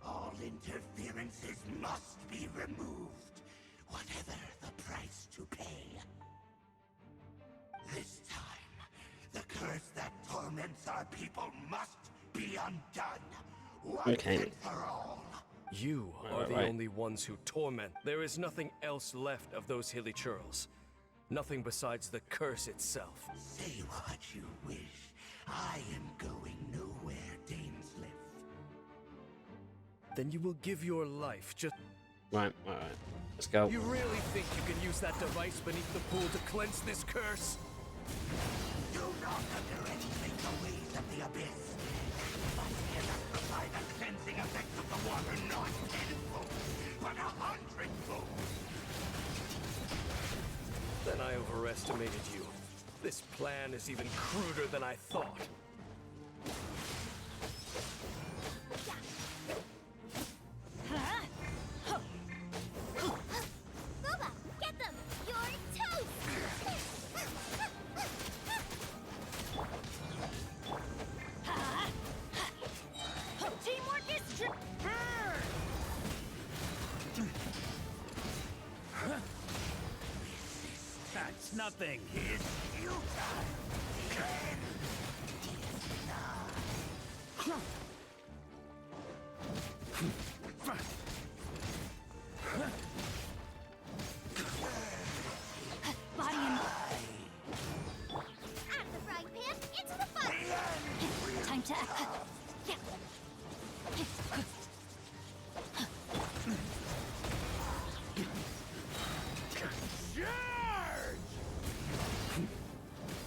All interferences must be removed, whatever the price to pay. This time, the curse that torments our people must be undone. Once and for all. You are the only ones who torment. There is nothing else left of those hilly churls. Nothing besides the curse itself. Say what you wish. I am going nowhere, Dainsliff. Then you will give your life just... Right. Let's go. You really think you can use that device beneath the pool to cleanse this curse? Do not underestimate the ways of the Abyss. But cannot provide the cleansing effect of the water not tenfold, but 100-fold. Then I overestimated you. This plan is even cruder than I thought. Boba, get them! You're toast! Teamwork is true. That's nothing. It's Body and... Out of the frying pan, into the fire! Time to...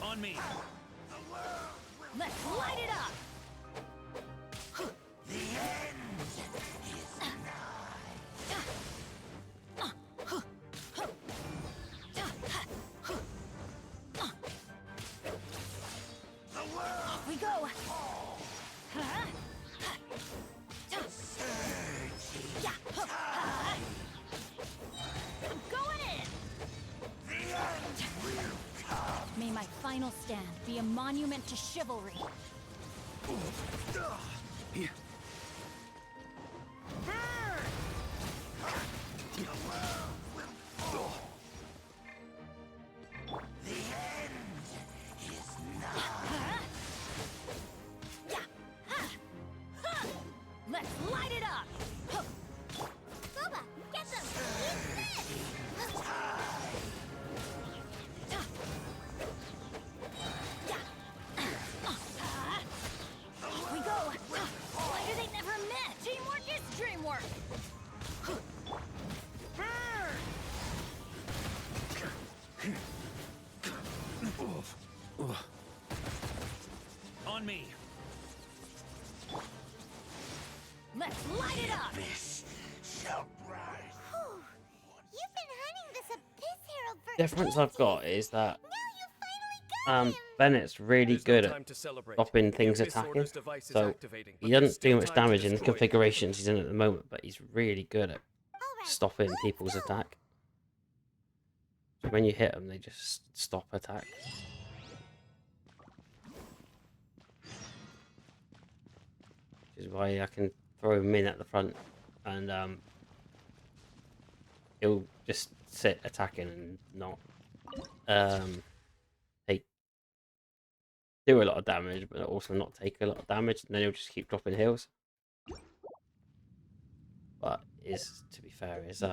on me. Let's light it up. The end is nigh. Off we go. I'm going in. May my final stand be a monument to chivalry. The end is nigh. Let's light it up. Boba, get them! Eat this! difference I've got is that Bennett's really good at stopping things attacking. So he doesn't do much damage in the configurations he's in at the moment, but he's really good at stopping people's attack. So when you hit them, they just stop attack. Which is why I can throw him in at the front and he'll just sit attacking and not do a lot of damage, but also not take a lot of damage, and then he'll just keep dropping heals. But to be fair, his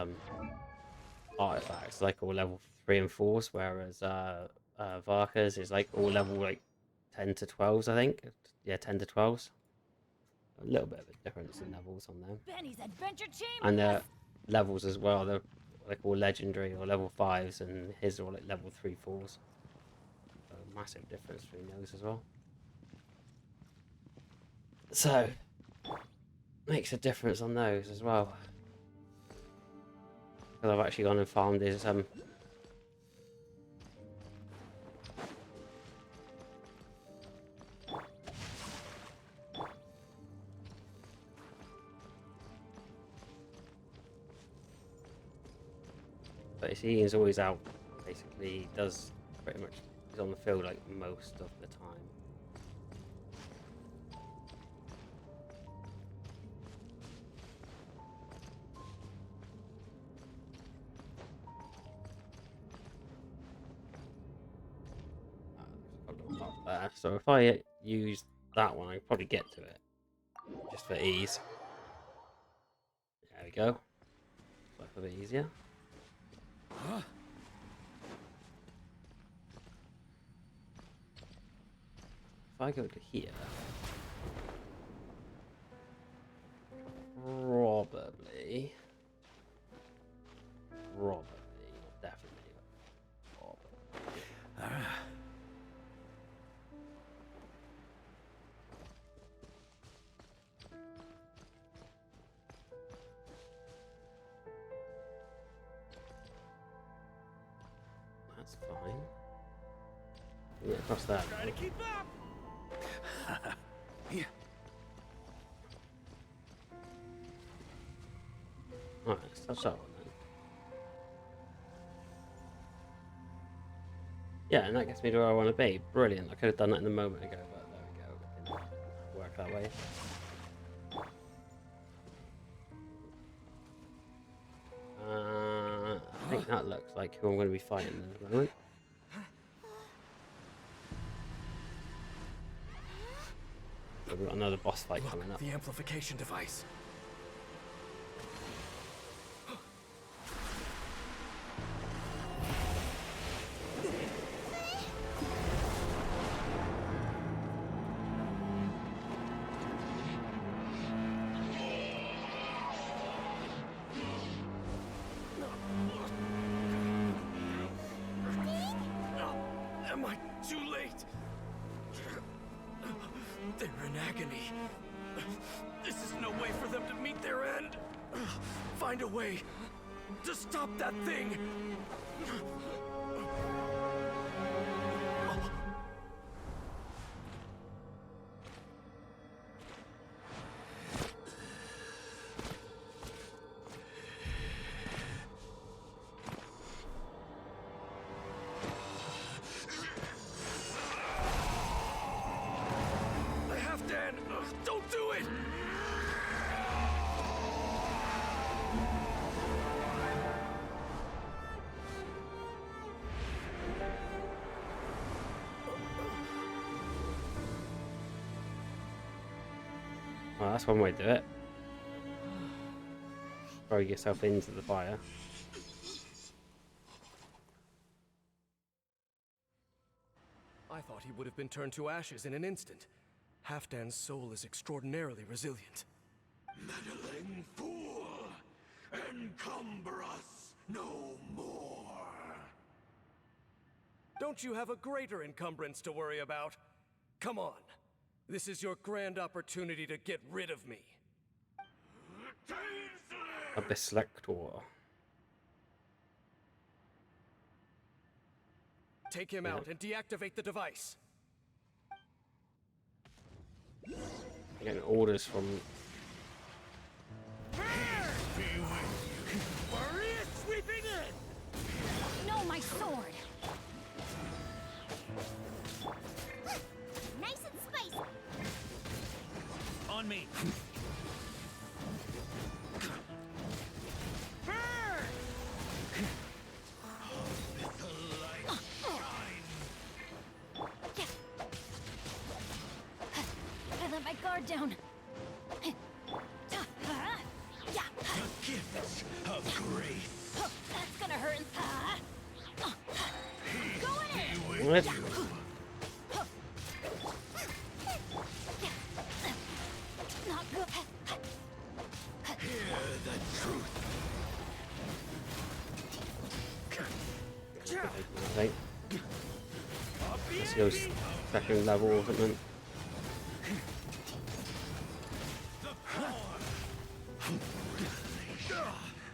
artifacts like all level 3 and 4s, whereas Varka's is like all level like 10 to 12s, I think. Yeah, 10 to 12s. A little bit of a difference in levels on them. Benny's Adventure And their levels as well, they're like all legendary or level 5s, and his are all like level 3, 4s. A massive difference between those as well. So makes a difference on those as well. Because I've actually gone and farmed his but he's always out. Basically, he does pretty much. He's on the field like most of the time. There. So if I use that one, I can probably get to it just for ease. There we go. Life a bit easier. If I go to here, probably, definitely, that's fine. Yeah, across that. Try to keep up. Yeah. Alright, let's touch that one then. Yeah, and that gets me to where I want to be. Brilliant. I could have done that in a moment ago, but there we go. It didn't work that way. I think that looks like who I'm going to be fighting in a moment. We've got another boss fight coming up. The amplification device. Am I too late? They're in agony. This is no way for them to meet their end. Find a way to stop that thing. Don't do it! Well, that's one way to do it. Throw yourself into the fire. I thought he would have been turned to ashes in an instant. Halfdan's soul is extraordinarily resilient. Meddling fool! Encumber us no more! Don't you have a greater encumbrance to worry about? Come on. This is your grand opportunity to get rid of me. A Bislector. Take him out and deactivate the device. I'm getting orders from. Warrior sweeping in! No, my sword! Nice and spicy. On me. I let my guard down. The gifts of grace. That's gonna hurt. Go in! What? Not good. Hear the truth. I think. Let's go second level or something.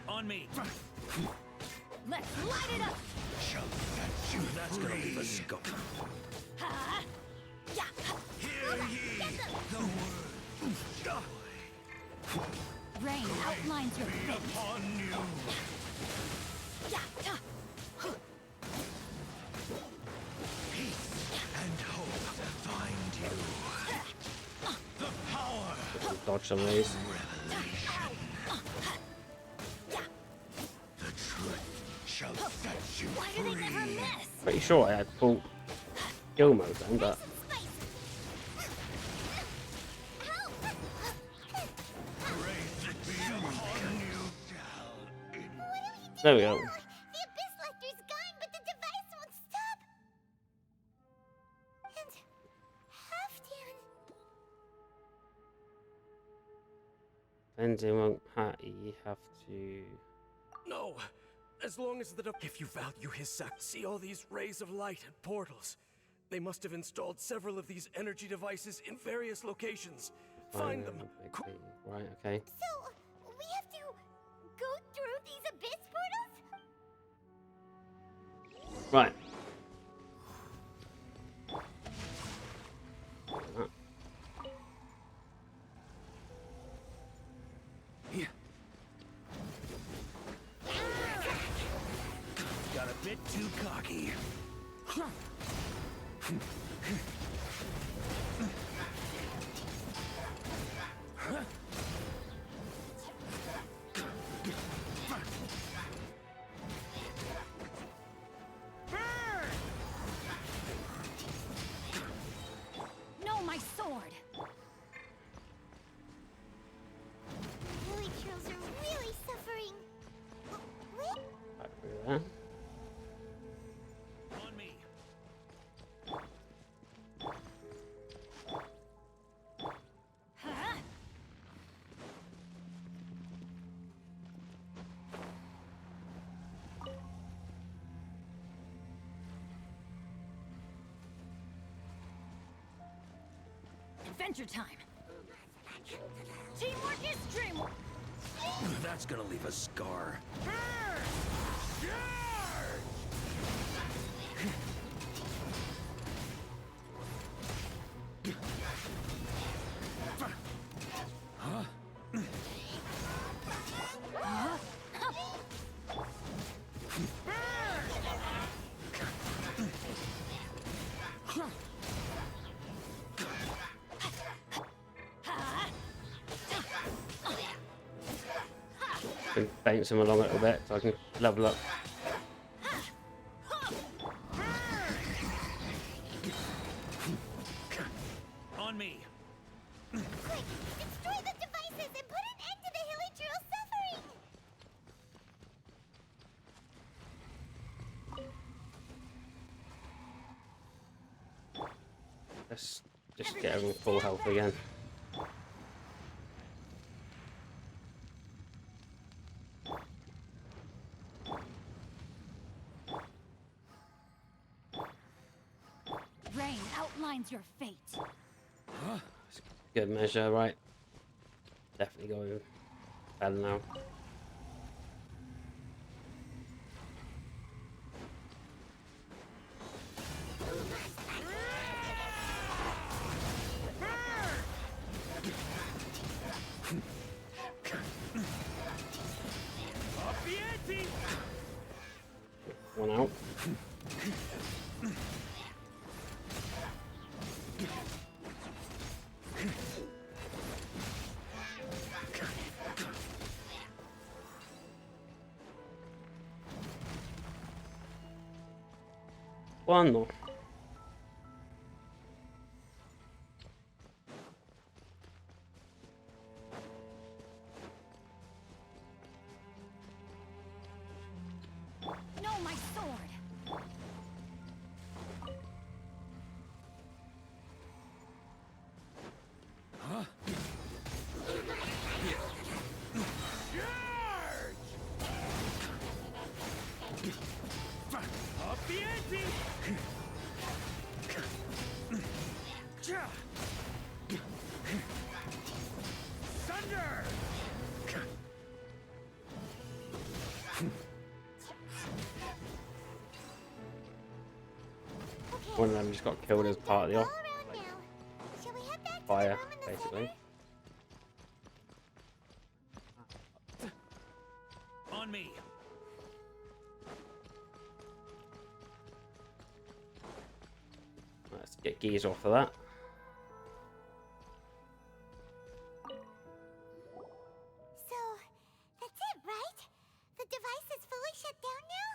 On me. Let's light it up. Shall set you That's gonna leave a scope. Hear ye the word. Rain outlines your Be fate. upon you. Peace and hope find you. The power Dodge some of these. the truth shall set you Why do they never free. miss? Pretty sure I had full kill mode then, but there we go. The Abyss Lecter's gone, but the device won't stop. And Halfdan. Then they won't you have to. No! As long as the if you value his sect, see all these rays of light and portals. They must have installed several of these energy devices in various locations. Find them. Right, okay. So, we have to go through these Abyss portals? Right. Got a bit too cocky. No, my sword. Village girls are really suffering. Wait, Back through there. On me. Huh? Adventure time. Teamwork is dreamwork. That's gonna leave a scar. Can bounce him along a little bit so I can level up. On me. quick, destroy the devices and put an end to the Hilichurl suffering! Let's just get everyone full health again. Rain outlines your fate. Good measure, right? Definitely going better now. One out. One more. No, my sword! Huh? Up the ante! Thunder! One of them just got killed as part of the fire, basically. On me. Let's get gears off of that. So, that's it, right? The device is fully shut down now?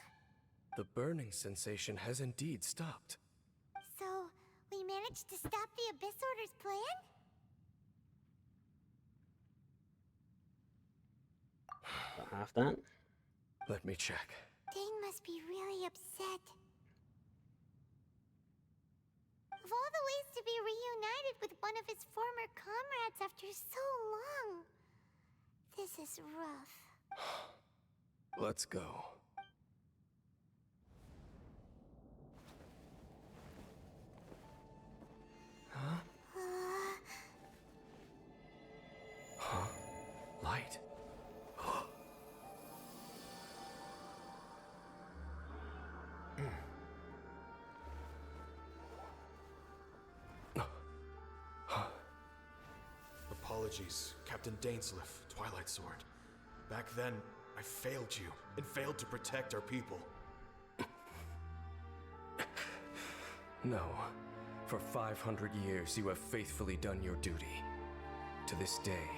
The burning sensation has indeed stopped. So, we managed to stop the Abyss Order's plan? Half that. Let me check. Dane must be really upset. Of all the ways to be reunited with one of his former comrades after so long, this is rough. Let's go. Huh? Huh? Light? Apologies, Captain Dainsliff, Twilight Sword. Back then, I failed you, and failed to protect our people. No. For 500 years, you have faithfully done your duty. To this day,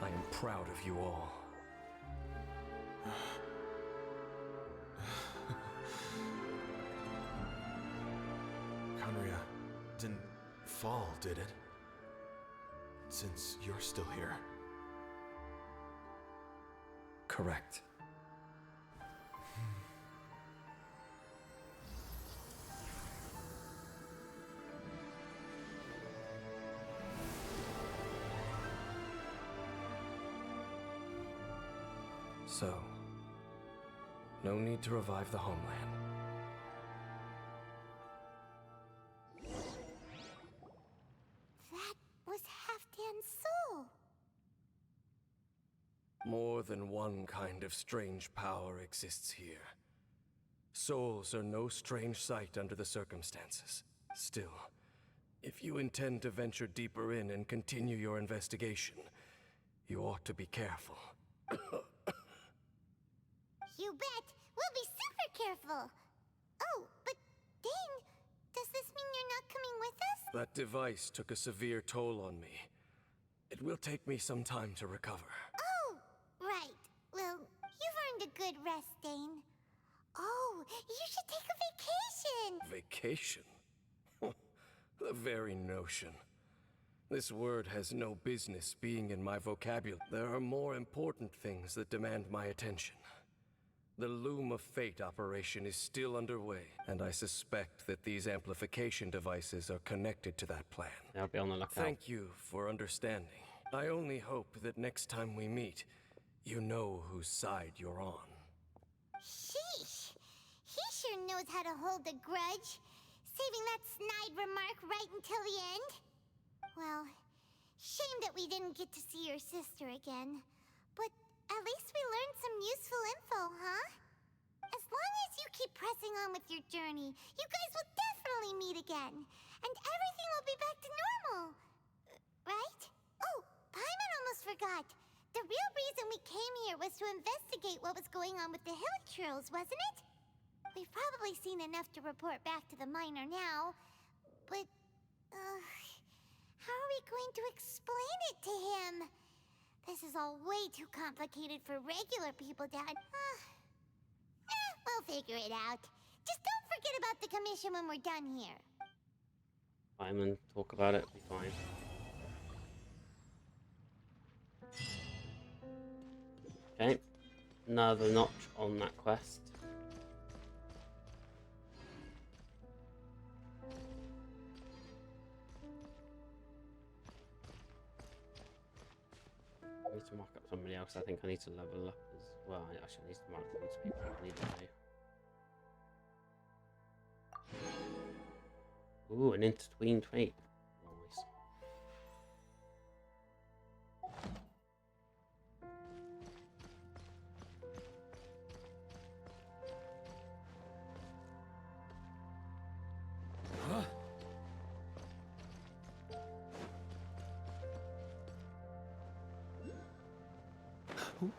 I am proud of you all. Conria didn't fall, did it? Since you're still here. Correct. So, no need to revive the homeland. That was Halfdan's soul. More than one kind of strange power exists here. Souls are no strange sight under the circumstances. Still, if you intend to venture deeper in and continue your investigation, you ought to be careful. You bet. We'll be super careful. Oh, but Dane, does this mean you're not coming with us? That device took a severe toll on me. It will take me some time to recover. Oh, right. Well, you've earned a good rest, Dane. Oh, you should take a vacation. Vacation? The very notion. This word has no business being in my vocabulary. There are more important things that demand my attention. The Loom of Fate operation is still underway, and I suspect that these amplification devices are connected to that plan. I'll be on the lookout. Thank you for understanding. I only hope that next time we meet, you know whose side you're on. Sheesh. He sure knows how to hold a grudge. Saving that snide remark right until the end. Well, shame that we didn't get to see your sister again. But at least we learned some useful info, huh? As long as you keep pressing on with your journey, you guys will definitely meet again. And everything will be back to normal. Right? Oh, Paimon almost forgot. The real reason we came here was to investigate what was going on with the Hilichurls, wasn't it? We've probably seen enough to report back to the miner now, but how are we going to explain it to him? This is all way too complicated for regular people, Dad. We'll figure it out. Just don't forget about the commission when we're done here. Fine, and talk about it. Be fine. Okay, another notch on that quest. I need to mark up somebody else. I think I need to level up as well. I actually need to mark these people. I need to do. Ooh, an intertwined trait. Nice.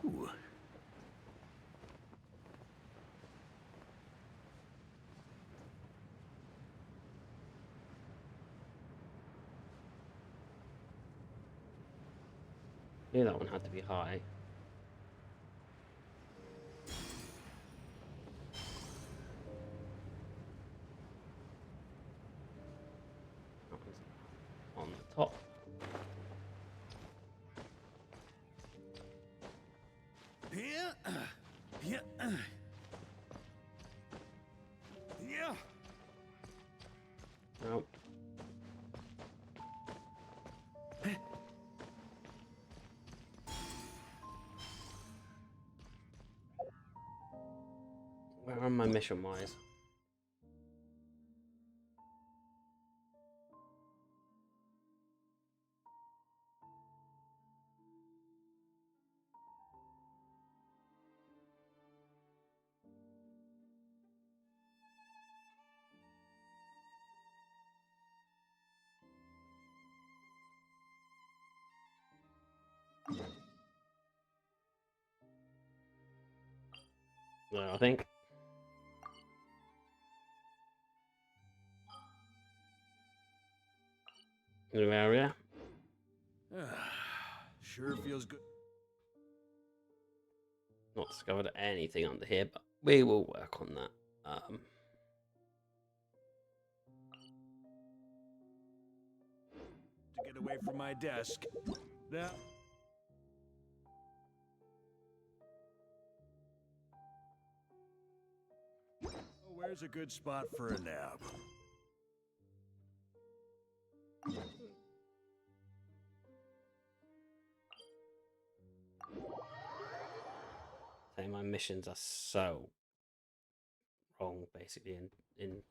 Ooh. Knew that one had to be high. That was on the top. Yeah. Yeah. Yeah. Nope. Where am I mission wise? No, I think. New area. Sure feels good. Not discovered anything under here, but we will work on that. To get away from my desk. Now. Where's a good spot for a nap? Say my missions are so wrong, basically, in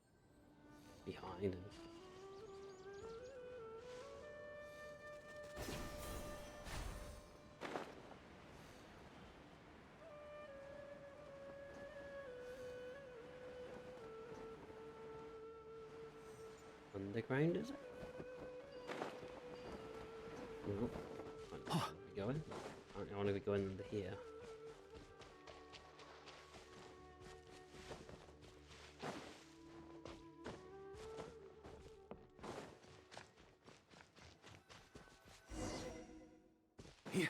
behind and. Underground, is it? Nope. I don't know where we're going. I want to be going under here. Here.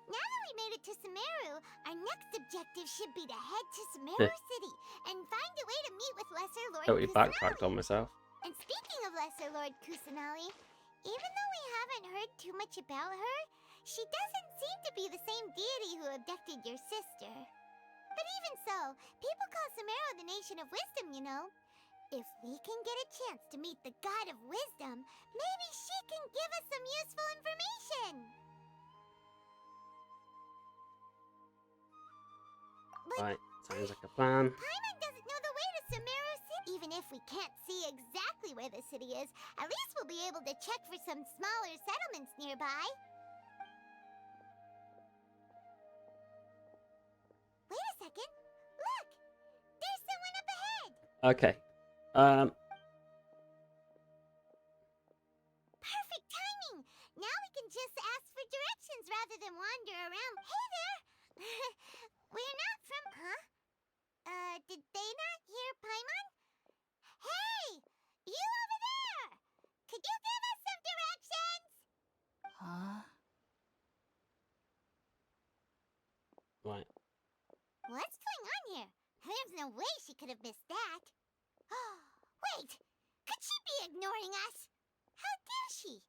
Now that we made it to Sumeru, our next objective should be to head to Sumeru City and find a way to meet with Lesser Lord Totally Kusanali. backtracked on myself. And speaking of Lesser Lord Kusanali, even though we haven't heard too much about her, she doesn't seem to be the same deity who abducted your sister. But even so, people call Sumeru the Nation of Wisdom, you know. If we can get a chance to meet the God of Wisdom, maybe she can give us some useful information. Right, sounds like a plan. Paimon doesn't know the way to Sumeru City. Even if we can't see exactly where the city is, at least we'll be able to check for some smaller settlements nearby. Okay. Perfect timing! Now we can just ask for directions rather than wander around. Hey there! We're not from... Huh? Did they not hear Paimon? Hey! You over there! Could you give us some directions? Huh? Right. What's going on here? There's no way she could have missed that. Wait! Could she be ignoring us? How dare she?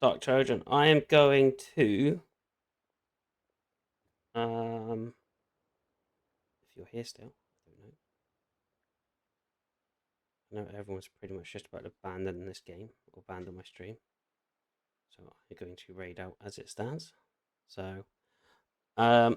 Dark Trojan, I am going to... if you're here still, I don't know. I know everyone's pretty much just about to abandon this game, or abandon my stream. So I'm going to raid out as it stands. So, yeah,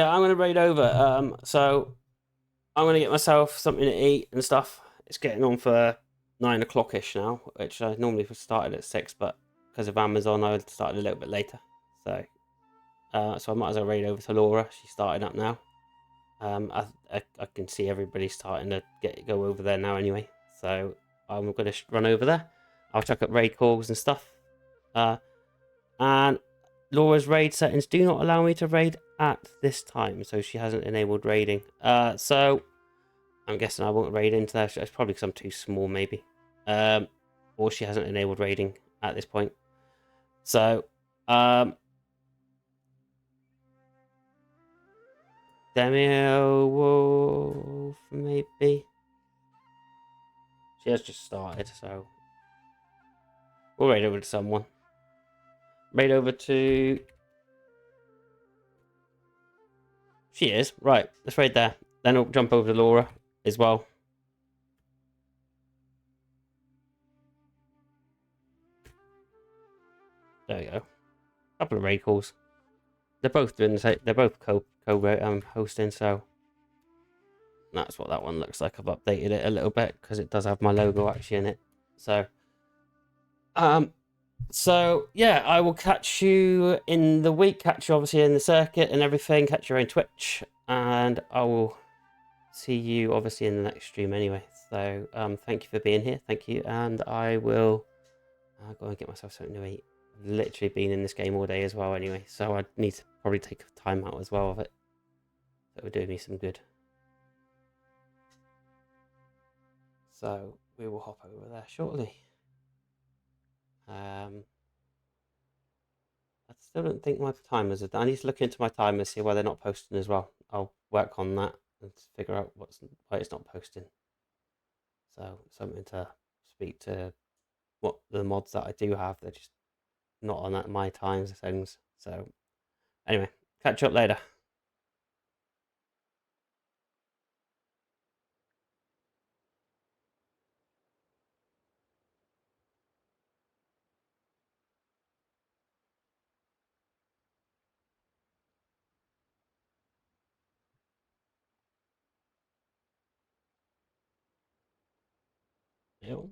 I'm going to raid over. So I'm going to get myself something to eat and stuff. It's getting on for 9 o'clock-ish now, which I normally started at 6, but because of Amazon, I started a little bit later. So, so I might as well raid over to Laura. She's starting up now. I can see everybody starting to go over there now anyway. So I'm going to run over there. I'll check up raid calls and stuff. And Laura's raid settings do not allow me to raid at this time, so she hasn't enabled raiding. So I'm guessing I won't raid into that. It's probably because I'm too small, maybe. Or she hasn't enabled raiding at this point. So, Demio Wolf, maybe. She has just started, so we'll raid over to someone. Raid over to... She is. Right, let's raid there. Then I'll jump over to Laura as well. There we go. Couple of raid calls. They're both doing the same. They're both hosting, so that's what that one looks like. I've updated it a little bit because it does have my logo actually in it. So, so yeah, I will catch you in the week. Catch you obviously in the circuit and everything. Catch you on Twitch, and I will see you obviously in the next stream anyway. So, thank you for being here. Thank you, and I will go and get myself something to eat. I've literally been in this game all day as well anyway, so I need to probably take time out as well of it. That would do me some good. So we will hop over there shortly. I still don't think my timers are done. I need to look into my timers, see why they're not posting as well. I'll work on that and figure out why it's not posting. So something to speak to what the mods that I do have. They're just not on my times things. So anyway, catch up later. Ew.